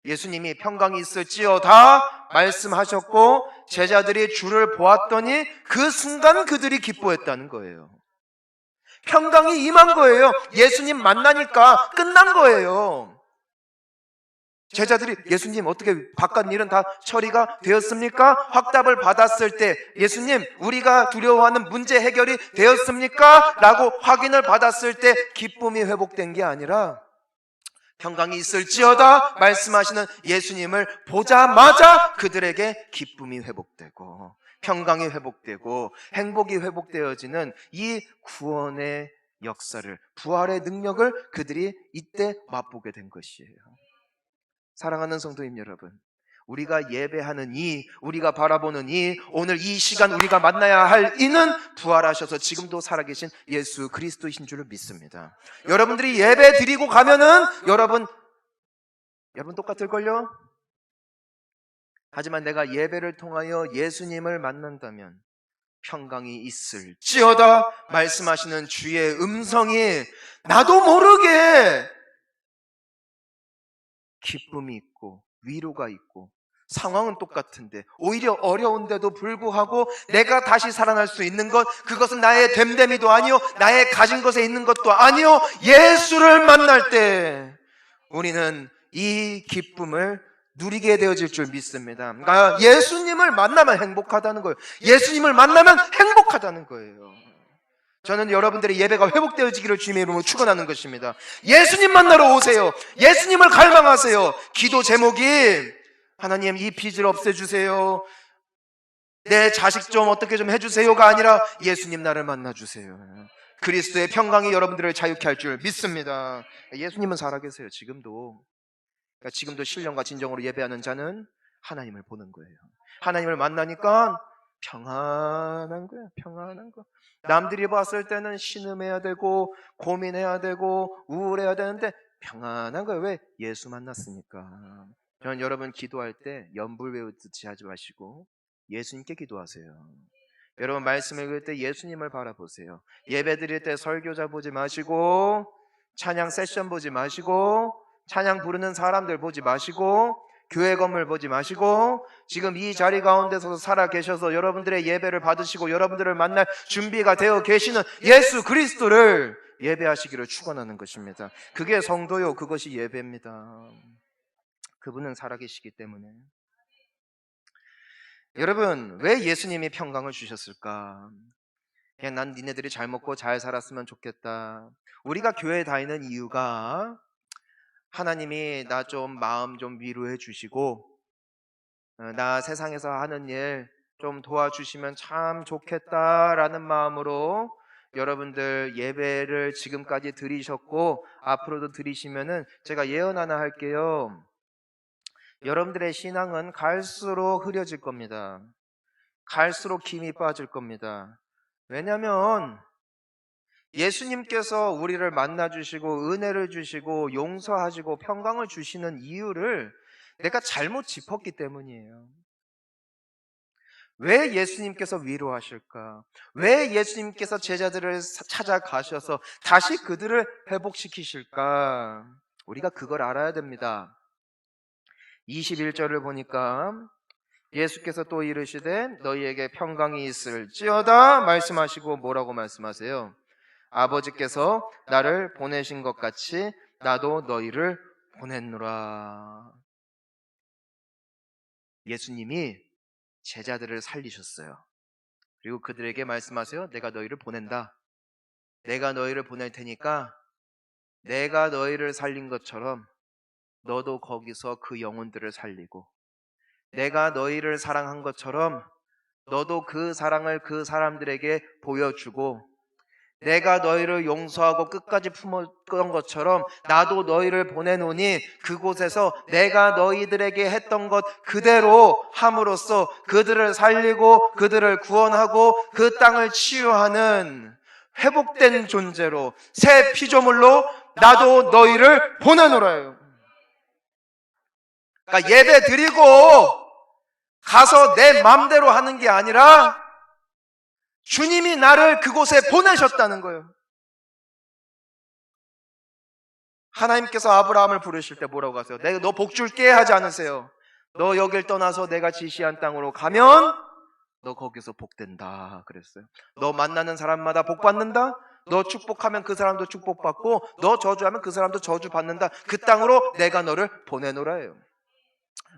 예수님이 평강이 있을지어다 말씀하셨고 제자들이 주를 보았더니 그 순간 그들이 기뻐했다는 거예요. 평강이 임한 거예요. 예수님 만나니까 끝난 거예요. 제자들이 예수님 어떻게 바깥 일은 다 처리가 되었습니까? 확답을 받았을 때 예수님 우리가 두려워하는 문제 해결이 되었습니까? 라고 확인을 받았을 때 기쁨이 회복된 게 아니라 평강이 있을지어다 말씀하시는 예수님을 보자마자 그들에게 기쁨이 회복되고 평강이 회복되고 행복이 회복되어지는 이 구원의 역사를, 부활의 능력을 그들이 이때 맛보게 된 것이에요. 사랑하는 성도님 여러분, 우리가 예배하는 우리가 바라보는 오늘 이 시간 우리가 만나야 할 이는 부활하셔서 지금도 살아계신 예수 그리스도이신 줄을 믿습니다. 여러분들이 예배 드리고 가면은 여러분 똑같을걸요? 하지만 내가 예배를 통하여 예수님을 만난다면 평강이 있을지어다 말씀하시는 주의 음성이 나도 모르게 기쁨이 있고 위로가 있고 상황은 똑같은데 오히려 어려운데도 불구하고 내가 다시 살아날 수 있는 것, 그것은 나의 됨됨이도 아니요 나의 가진 것에 있는 것도 아니요 예수를 만날 때 우리는 이 기쁨을 누리게 되어질 줄 믿습니다. 그러니까 예수님을 만나면 행복하다는 거예요. 예수님을 만나면 행복하다는 거예요. 저는 여러분들의 예배가 회복되어지기를 주님의 이름으로 축원하는 것입니다. 예수님 만나러 오세요. 예수님을 갈망하세요. 기도 제목이 하나님 이 빚을 없애주세요, 내 자식 좀 어떻게 좀 해주세요가 아니라 예수님 나를 만나주세요. 그리스도의 평강이 여러분들을 자유케 할 줄 믿습니다. 예수님은 살아계세요. 지금도. 그러니까 지금도 신령과 진정으로 예배하는 자는 하나님을 보는 거예요. 하나님을 만나니까 평안한 거야. 평안한 거. 남들이 봤을 때는 신음해야 되고 고민해야 되고 우울해야 되는데 평안한 거예요. 왜? 예수 만났으니까. 저는 여러분 기도할 때 연불 외우듯이 하지 마시고 예수님께 기도하세요. 여러분 말씀 읽을 때 예수님을 바라보세요. 예배 드릴 때 설교자 보지 마시고 찬양 세션 보지 마시고 찬양 부르는 사람들 보지 마시고 교회 건물 보지 마시고 지금 이 자리 가운데서 살아 계셔서 여러분들의 예배를 받으시고 여러분들을 만날 준비가 되어 계시는 예수 그리스도를 예배하시기를 축원하는 것입니다. 그게 성도요. 그것이 예배입니다. 그분은 살아계시기 때문에. 여러분 왜 예수님이 평강을 주셨을까? 그냥 난 니네들이 잘 먹고 잘 살았으면 좋겠다. 우리가 교회 다니는 이유가 하나님이 나 좀 마음 좀 위로해 주시고 나 세상에서 하는 일 좀 도와주시면 참 좋겠다라는 마음으로 여러분들 예배를 지금까지 드리셨고 앞으로도 드리시면은 제가 예언 하나 할게요. 여러분들의 신앙은 갈수록 흐려질 겁니다. 갈수록 힘이 빠질 겁니다. 왜냐하면 예수님께서 우리를 만나주시고 은혜를 주시고 용서하시고 평강을 주시는 이유를 내가 잘못 짚었기 때문이에요. 왜 예수님께서 위로하실까? 왜 예수님께서 제자들을 찾아가셔서 다시 그들을 회복시키실까? 우리가 그걸 알아야 됩니다. 21절을 보니까 예수께서 또 이르시되 너희에게 평강이 있을지어다 말씀하시고 뭐라고 말씀하세요? 아버지께서 나를 보내신 것 같이 나도 너희를 보냈노라. 예수님이 제자들을 살리셨어요. 그리고 그들에게 말씀하세요. 내가 너희를 보낸다. 내가 너희를 보낼 테니까 내가 너희를 살린 것처럼 너도 거기서 그 영혼들을 살리고 내가 너희를 사랑한 것처럼 너도 그 사랑을 그 사람들에게 보여주고 내가 너희를 용서하고 끝까지 품었던 것처럼 나도 너희를 보내노니 그곳에서 내가 너희들에게 했던 것 그대로 함으로써 그들을 살리고 그들을 구원하고 그 땅을 치유하는 회복된 존재로 새 피조물로 나도 너희를 보내노라요. 그러니까 예배 드리고 가서 내 맘대로 하는 게 아니라 주님이 나를 그곳에 보내셨다는 거예요. 하나님께서 아브라함을 부르실 때 뭐라고 하세요? 내가 너 복 줄게 하지 않으세요. 너 여길 떠나서 내가 지시한 땅으로 가면 너 거기서 복된다 그랬어요. 너 만나는 사람마다 복 받는다. 너 축복하면 그 사람도 축복받고 너 저주하면 그 사람도 저주받는다. 그 땅으로 내가 너를 보내노라예요.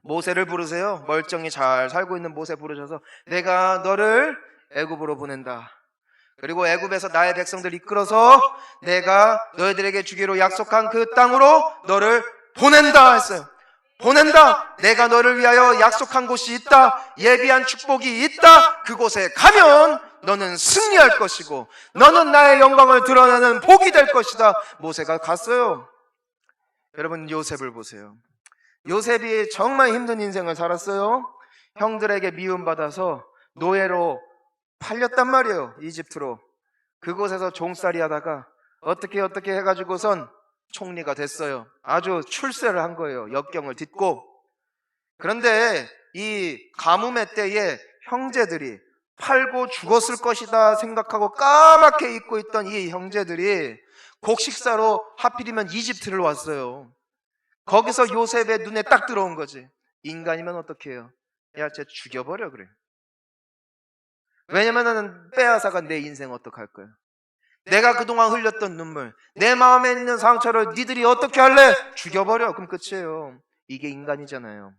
모세를 부르세요. 멀쩡히 잘 살고 있는 모세 부르셔서 내가 너를 애굽으로 보낸다. 그리고 애굽에서 나의 백성들 이끌어서 내가 너희들에게 주기로 약속한 그 땅으로 너를 보낸다 했어요. 보낸다. 내가 너를 위하여 약속한 곳이 있다. 예비한 축복이 있다. 그곳에 가면 너는 승리할 것이고 너는 나의 영광을 드러내는 복이 될 것이다. 모세가 갔어요. 여러분 요셉을 보세요. 요셉이 정말 힘든 인생을 살았어요. 형들에게 미움받아서 노예로 팔렸단 말이에요. 이집트로. 그곳에서 종살이 하다가 어떻게 해가지고선 총리가 됐어요. 아주 출세를 한 거예요. 역경을 딛고. 그런데 이 가뭄의 때에 형제들이 팔고 죽었을 것이다 생각하고 까맣게 잊고 있던 이 형제들이 곡식사로 하필이면 이집트를 왔어요. 거기서 요셉의 눈에 딱 들어온 거지. 인간이면 어떻게 해요? 야, 쟤 죽여버려 그래. 왜냐면은 빼앗아가 내 인생 어떡할 거야? 내가 그동안 흘렸던 눈물, 내 마음에 있는 상처를 니들이 어떻게 할래? 죽여버려. 그럼 끝이에요. 이게 인간이잖아요.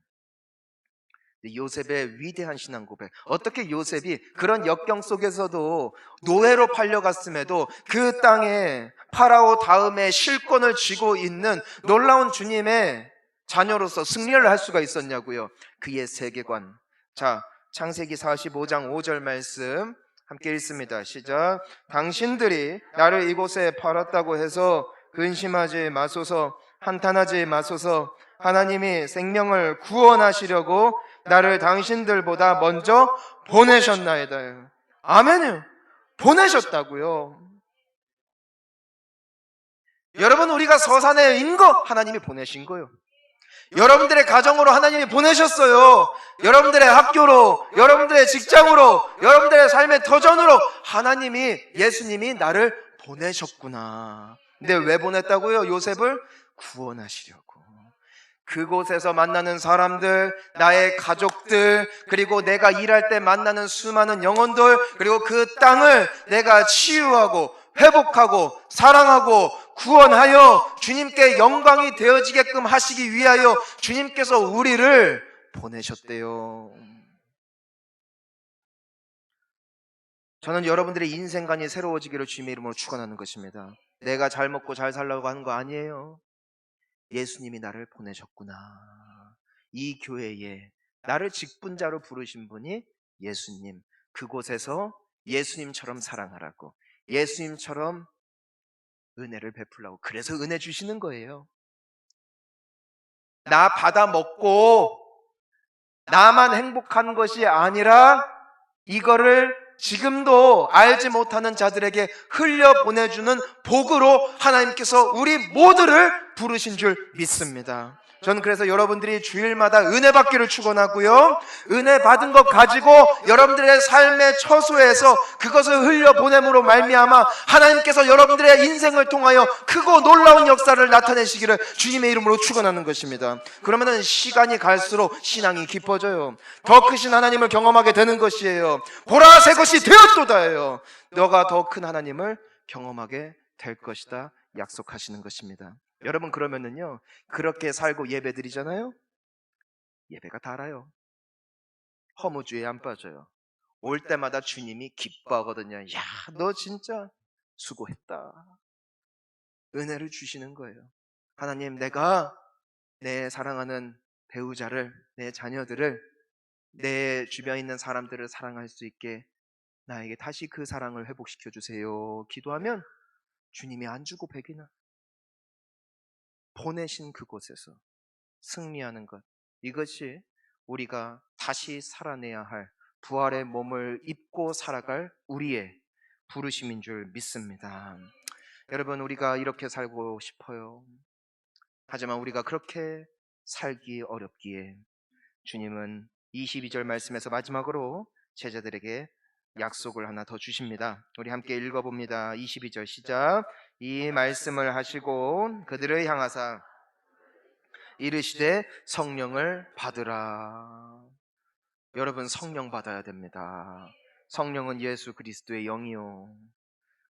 요셉의 위대한 신앙 고백. 어떻게 요셉이 그런 역경 속에서도 노예로 팔려갔음에도 그 땅에 파라오 다음에 실권을 쥐고 있는 놀라운 주님의 자녀로서 승리를 할 수가 있었냐고요. 그의 세계관. 자, 창세기 45장 5절 말씀 함께 읽습니다. 시작. 당신들이 나를 이곳에 팔았다고 해서 근심하지 마소서, 한탄하지 마소서. 하나님이 생명을 구원하시려고 나를 당신들보다 먼저 보내셨나이다. 아멘이요. 보내셨다고요. 여러분, 우리가 서산에 인 거 하나님이 보내신 거예요. 여러분들의 가정으로 하나님이 보내셨어요. 여러분들의 학교로, 여러분들의 직장으로, 여러분들의 삶의 터전으로 하나님이, 예수님이 나를 보내셨구나. 근데 왜 보냈다고요? 요셉을 구원하시려고. 그곳에서 만나는 사람들, 나의 가족들, 그리고 내가 일할 때 만나는 수많은 영혼들, 그리고 그 땅을 내가 치유하고 회복하고 사랑하고 구원하여 주님께 영광이 되어지게끔 하시기 위하여 주님께서 우리를 보내셨대요. 저는 여러분들의 인생관이 새로워지기를 주님의 이름으로 축원하는 것입니다. 내가 잘 먹고 잘 살려고 하는 거 아니에요. 예수님이 나를 보내셨구나. 이 교회에 나를 직분자로 부르신 분이 예수님. 그곳에서 예수님처럼 사랑하라고, 예수님처럼 은혜를 베풀라고. 그래서 은혜 주시는 거예요. 나 받아 먹고 나만 행복한 것이 아니라 이거를 지금도 알지 못하는 자들에게 흘려 보내주는 복으로 하나님께서 우리 모두를 부르신 줄 믿습니다. 저는 그래서 여러분들이 주일마다 은혜 받기를 축원하고요, 은혜 받은 것 가지고 여러분들의 삶의 처소에서 그것을 흘려 보냄으로 말미암아 하나님께서 여러분들의 인생을 통하여 크고 놀라운 역사를 나타내시기를 주님의 이름으로 축원하는 것입니다. 그러면은 시간이 갈수록 신앙이 깊어져요. 더 크신 하나님을 경험하게 되는 것이에요. 보라, 새 것이 되었도다예요. 너가 더 큰 하나님을 경험하게 될 것이다 약속하시는 것입니다. 여러분, 그러면은요, 그렇게 살고 예배 드리잖아요. 예배가 달아요. 허무주의에 안 빠져요. 올 때마다 주님이 기뻐하거든요. 야, 너 진짜 수고했다. 은혜를 주시는 거예요. 하나님, 내가 내 사랑하는 배우자를, 내 자녀들을, 내 주변에 있는 사람들을 사랑할 수 있게 나에게 다시 그 사랑을 회복시켜 주세요. 기도하면 주님이 안 주고 백이나 보내신 그곳에서 승리하는 것, 이것이 우리가 다시 살아내야 할, 부활의 몸을 입고 살아갈 우리의 부르심인 줄 믿습니다. 여러분, 우리가 이렇게 살고 싶어요. 하지만 우리가 그렇게 살기 어렵기에 주님은 22절 말씀에서 마지막으로 제자들에게 약속을 하나 더 주십니다. 우리 함께 읽어봅니다. 22절 시작. 이 말씀을 하시고 그들을 향하사 이르시되 성령을 받으라. 여러분, 성령 받아야 됩니다. 성령은 예수 그리스도의 영이요,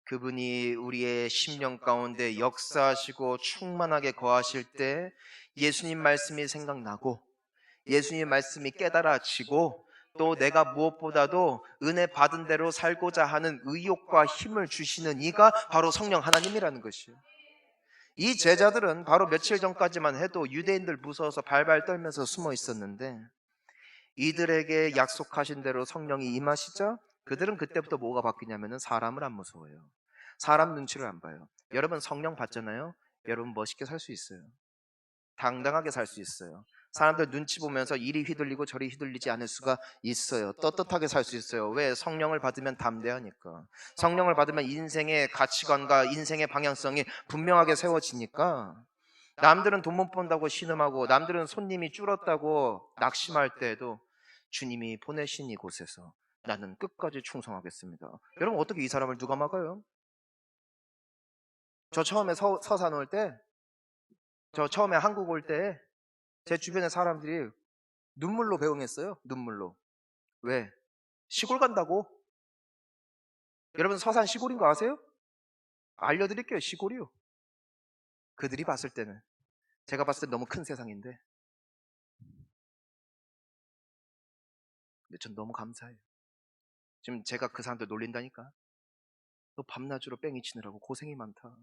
그분이 우리의 심령 가운데 역사하시고 충만하게 거하실 때 예수님 말씀이 생각나고 예수님 말씀이 깨달아지고 또 내가 무엇보다도 은혜 받은 대로 살고자 하는 의욕과 힘을 주시는 이가 바로 성령 하나님이라는 것이에요. 이 제자들은 바로 며칠 전까지만 해도 유대인들 무서워서 발발 떨면서 숨어 있었는데 이들에게 약속하신 대로 성령이 임하시자 그들은 그때부터 뭐가 바뀌냐면 사람을 안 무서워해요. 사람 눈치를 안 봐요. 여러분, 성령 받잖아요. 여러분 멋있게 살 수 있어요. 당당하게 살 수 있어요. 사람들 눈치 보면서 이리 휘둘리고 저리 휘둘리지 않을 수가 있어요. 떳떳하게 살 수 있어요. 왜? 성령을 받으면 담대하니까. 성령을 받으면 인생의 가치관과 인생의 방향성이 분명하게 세워지니까. 남들은 돈 못 번다고 신음하고 남들은 손님이 줄었다고 낙심할 때에도 주님이 보내신 이곳에서 나는 끝까지 충성하겠습니다. 여러분, 어떻게 이 사람을 누가 막아요? 저 처음에 서산 올 때, 저 처음에 한국 올 때 제 주변의 사람들이 눈물로 배웅했어요. 눈물로. 왜? 시골 간다고? 여러분, 서산 시골인 거 아세요? 알려드릴게요. 시골이요. 그들이 봤을 때는, 제가 봤을 때 너무 큰 세상인데, 근데 전 너무 감사해요. 지금 제가 그 사람들 놀린다니까. 너 밤낮으로 뺑이 치느라고 고생이 많다.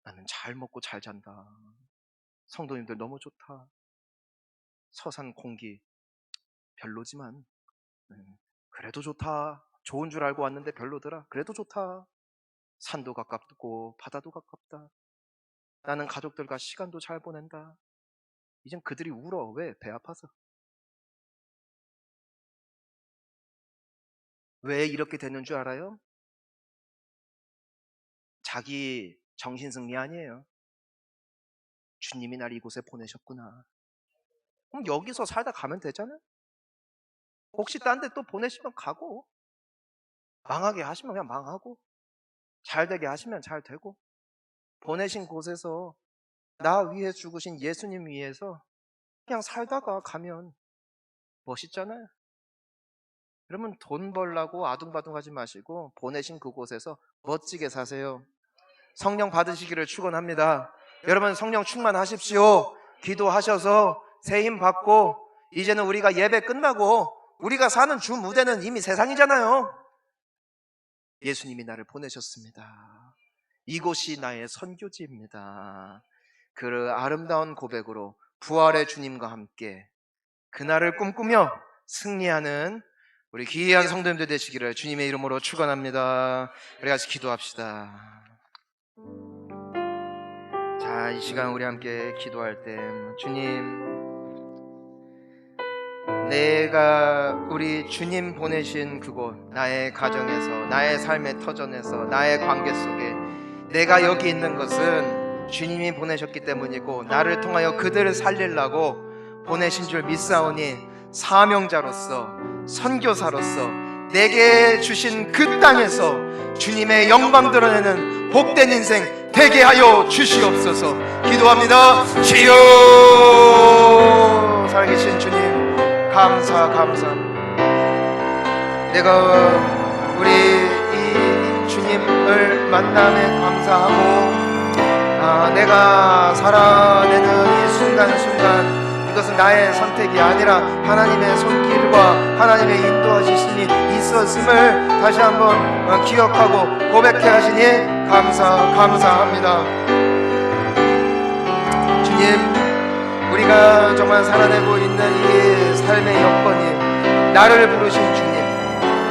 나는 잘 먹고 잘 잔다. 성도님들 너무 좋다. 서산 공기 별로지만 그래도 좋다. 좋은 줄 알고 왔는데 별로더라. 그래도 좋다. 산도 가깝고 바다도 가깝다. 나는 가족들과 시간도 잘 보낸다. 이젠 그들이 울어. 왜? 배 아파서. 왜 이렇게 되는 줄 알아요? 자기 정신승리 아니에요. 주님이 날 이곳에 보내셨구나. 그럼 여기서 살다 가면 되잖아요. 혹시 딴 데 또 보내시면 가고, 망하게 하시면 그냥 망하고, 잘 되게 하시면 잘 되고, 보내신 곳에서 나 위해 죽으신 예수님 위해서 그냥 살다가 가면 멋있잖아요. 그러면 돈 벌라고 아둥바둥하지 마시고 보내신 그곳에서 멋지게 사세요. 성령 받으시기를 축원합니다. 여러분 성령 충만하십시오. 기도하셔서 새 힘 받고, 이제는 우리가 예배 끝나고 우리가 사는 주 무대는 이미 세상이잖아요. 예수님이 나를 보내셨습니다. 이곳이 나의 선교지입니다. 그 아름다운 고백으로 부활의 주님과 함께 그날을 꿈꾸며 승리하는 우리 귀한 성도님들 되시기를 주님의 이름으로 축원합니다. 우리 같이 기도합시다. 자, 이 시간 우리 함께 기도할 때, 주님, 내가 우리 주님 보내신 그곳, 나의 가정에서, 나의 삶의 터전에서, 나의 관계 속에 내가 여기 있는 것은 주님이 보내셨기 때문이고, 나를 통하여 그들을 살리려고 보내신 줄 믿사오니, 사명자로서, 선교사로서 내게 주신 그 땅에서 주님의 영광 드러내는 복된 인생 되게 하여 주시옵소서. 기도합니다. 주여, 살아계신 주님 감사합니다. 내가 우리 이 주님을 만남에 감사하고, 내가 살아내는 이 순간순간, 이것은 나의 선택이 아니라 하나님의 손길과 하나님의 인도하심이 있었음을 다시 한번 기억하고 고백해 하시니 감사합니다. 주님, 우리가 정말 살아내고 있는 이 삶의 여건이 나를 부르신 주님,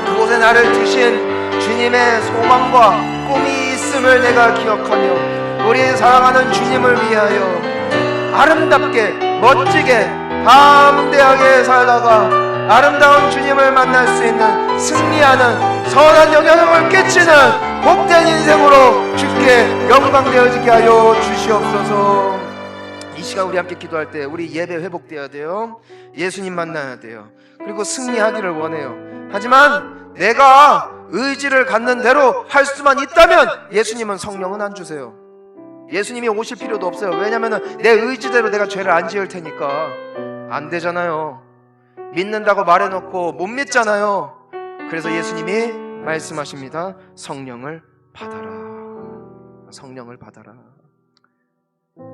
그곳에 나를 두신 주님의 소망과 꿈이 있음을 내가 기억하며, 우리 사랑하는 주님을 위하여 아름답게 멋지게 담대하게 살다가 아름다운 주님을 만날 수 있는 승리하는 선한 영향을 끼치는 복된 인생으로 주께 영광 되어지게 하여 주시옵소서. 이 시간 우리 함께 기도할 때 우리 예배 회복되어야 돼요. 예수님 만나야 돼요. 그리고 승리하기를 원해요. 하지만 내가 의지를 갖는 대로 할 수만 있다면 예수님은 성령은 안 주세요. 예수님이 오실 필요도 없어요. 왜냐하면 내 의지대로 내가 죄를 안 지을 테니까. 안 되잖아요. 믿는다고 말해놓고 못 믿잖아요. 그래서 예수님이 말씀하십니다. 성령을 받아라. 성령을 받아라.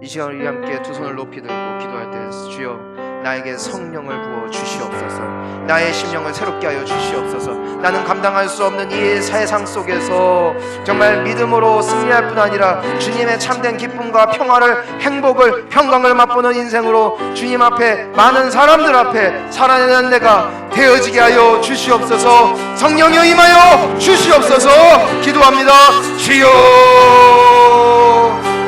이 시간 우리 함께 두 손을 높이 들고 기도할 때, 주여 나에게 성령을 부어 주시옵소서. 나의 심령을 새롭게 하여 주시옵소서. 나는 감당할 수 없는 이 세상 속에서 정말 믿음으로 승리할 뿐 아니라 주님의 참된 기쁨과 평화를, 행복을, 평강을 맛보는 인생으로 주님 앞에, 많은 사람들 앞에 살아내는 내가 되어지게 하여 주시옵소서. 성령여 임하여 주시옵소서. 기도합니다. 주여,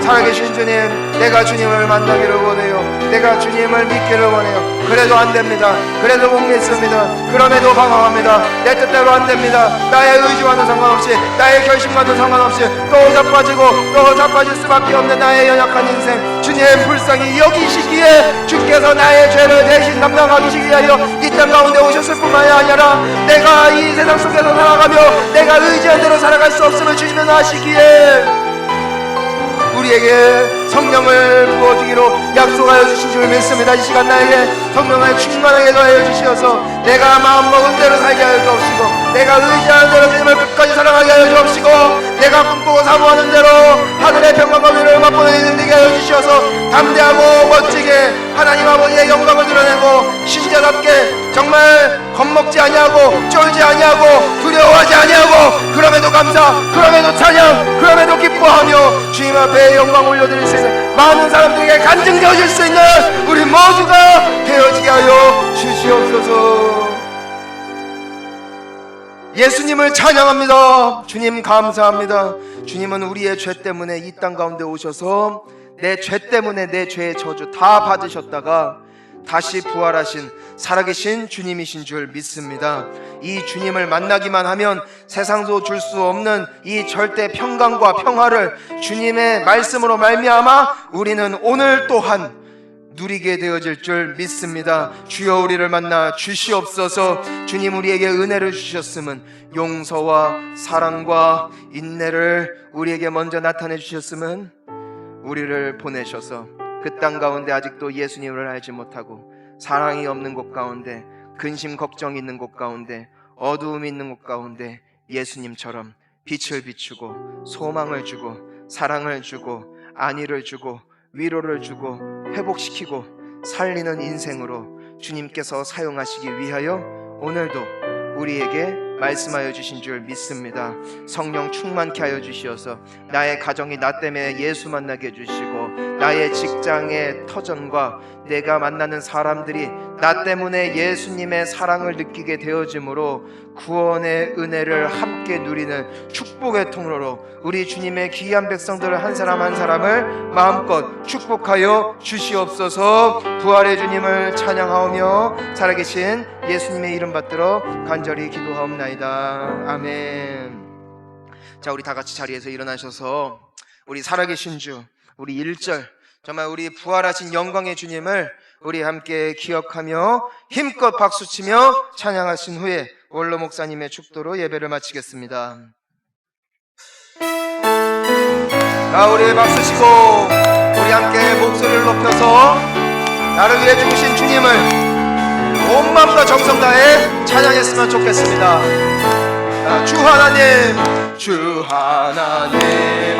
살아계신 주님, 내가 주님을 만나기를 원해요. 내가 주님을 믿기를 원해요. 그래도 안 됩니다. 그래도 못 믿습니다. 그럼에도 방황합니다. 내 뜻대로 안 됩니다. 나의 의지와는 상관없이, 나의 결심과도 상관없이 또 자빠질 수밖에 없는 나의 연약한 인생, 주님의 불쌍히 여기시기에 주께서 나의 죄를 대신 담당하시기 위하여 이 땅 가운데 오셨을 뿐만 아니라, 내가 이 세상 속에서 살아가며 내가 의지한 대로 살아갈 수 없음을 주시면 아시기에 우리에게 성령을 부어주기로 약속하여 주신 줄 믿습니다. 이 시간 나에게 성령을 충만하게 더하여 주시어서 내가 마음먹은 대로 살게 하여 주옵시고, 내가 의지하는 대로 주님을 끝까지 사랑하게 하여 주옵시고, 내가 꿈꾸고 사모하는 대로 하늘의 평강과 위로를 맛보는 인생 되게 하여 주시어서 담대하고 멋지게 하나님 아버지의 영광을 드러내고, 신자답게 정말 겁먹지 아니하고 쫄지 아니하고 두려워하지 아니하고, 그럼에도 감사, 그럼에도 찬양, 그럼에도 기뻐하며 주님 앞에 영광 올려드릴 수 있는, 많은 사람들에게 간증되어질 수 있는 우리 모두가 되어지게 하여 주시옵소서. 예수님을 찬양합니다. 주님 감사합니다. 주님은 우리의 죄 때문에 이 땅 가운데 오셔서 내 죄 때문에 내 죄의 저주 다 받으셨다가 다시 부활하신 살아계신 주님이신 줄 믿습니다. 이 주님을 만나기만 하면 세상도 줄 수 없는 이 절대 평강과 평화를 주님의 말씀으로 말미암아 우리는 오늘 또한 누리게 되어질 줄 믿습니다. 주여 우리를 만나 주시옵소서. 주님 우리에게 은혜를 주셨으면 용서와 사랑과 인내를 우리에게 먼저 나타내 주셨으면 우리를 보내셔서 그 땅 가운데 아직도 예수님을 알지 못하고 사랑이 없는 곳 가운데 근심 걱정이 있는 곳 가운데 어두움이 있는 곳 가운데 예수님처럼 빛을 비추고 소망을 주고 사랑을 주고 안위를 주고 위로를 주고 회복시키고 살리는 인생으로 주님께서 사용하시기 위하여 오늘도 우리에게 말씀하여 주신 줄 믿습니다. 성령 충만케 하여 주시어서 나의 가정이 나 때문에 예수 만나게 해주시고 나의 직장의 터전과 내가 만나는 사람들이 나 때문에 예수님의 사랑을 느끼게 되어지므로 구원의 은혜를 함께 누리는 축복의 통로로 우리 주님의 귀한 백성들 한 사람 한 사람을 마음껏 축복하여 주시옵소서. 부활의 주님을 찬양하오며 살아계신 예수님의 이름 받들어 간절히 기도하옵나이다. 아멘. 자, 우리 다 같이 자리에서 일어나셔서 우리 살아계신 주, 우리 1절 정말 우리 부활하신 영광의 주님을 우리 함께 기억하며 힘껏 박수치며 찬양하신 후에 원로 목사님의 축도로 예배를 마치겠습니다. 자, 우리 박수치고 우리 함께 목소리를 높여서 나를 위해 죽으신 주님을 온 마음과 정성 다해 찬양했으면 좋겠습니다. 자, 주 하나님, 주 하나님,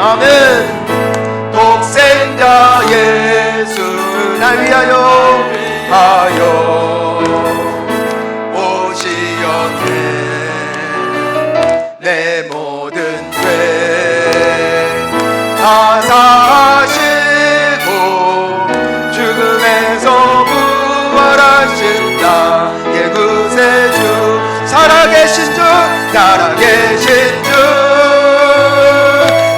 아멘. 독생자 예수 날 위하여 오시었네. 내 모든 죄 다 사시고 죽음에서 부활하신 나의 구세주 살아계신 주 살아계신 주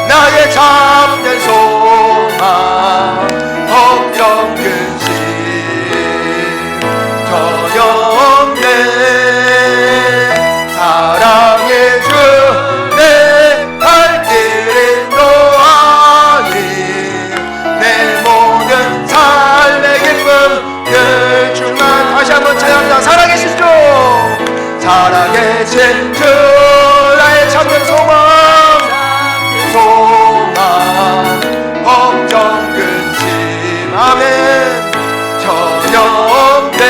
나의 참된 소망 걱정 근심 전혀 없네. 사랑의 주 내 갈 길은 노하니 내 모든 삶의 기쁨 늘 주만 다시 한번 찬양합니다. 살아계신 주 살아계신 주 나의 참된 소망 걱정 근심 아멘 전혀 없네.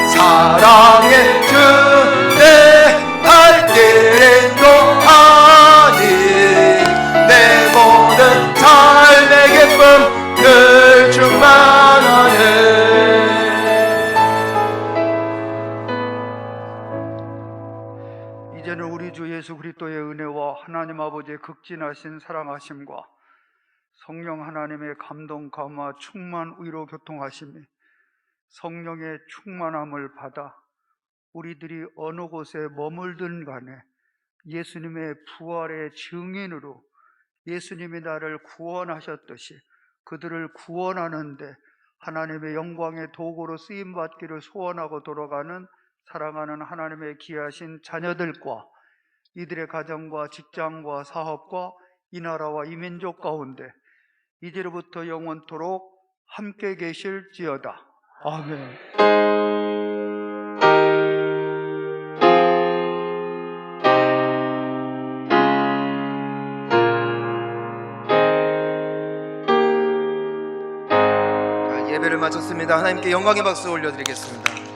사랑의 주 내 갈 길은 노하니 내 모든 삶의 기쁨 늘 충만하네. 이제는 우리 주 예수 그리스도의 은혜와 하나님 아버지의 극진하신 사랑하심과 성령 하나님의 감동 감화 충만 위로 교통하심이 성령의 충만함을 받아 우리들이 어느 곳에 머물든 간에 예수님의 부활의 증인으로 예수님이 나를 구원하셨듯이 그들을 구원하는데 하나님의 영광의 도구로 쓰임받기를 소원하고 돌아가는 사랑하는 하나님의 귀하신 자녀들과 이들의 가정과 직장과 사업과 이 나라와 이 민족 가운데 이제로부터 영원토록 함께 계실지어다. 아멘. 예배를 마쳤습니다. 하나님께 영광의 박수 올려드리겠습니다.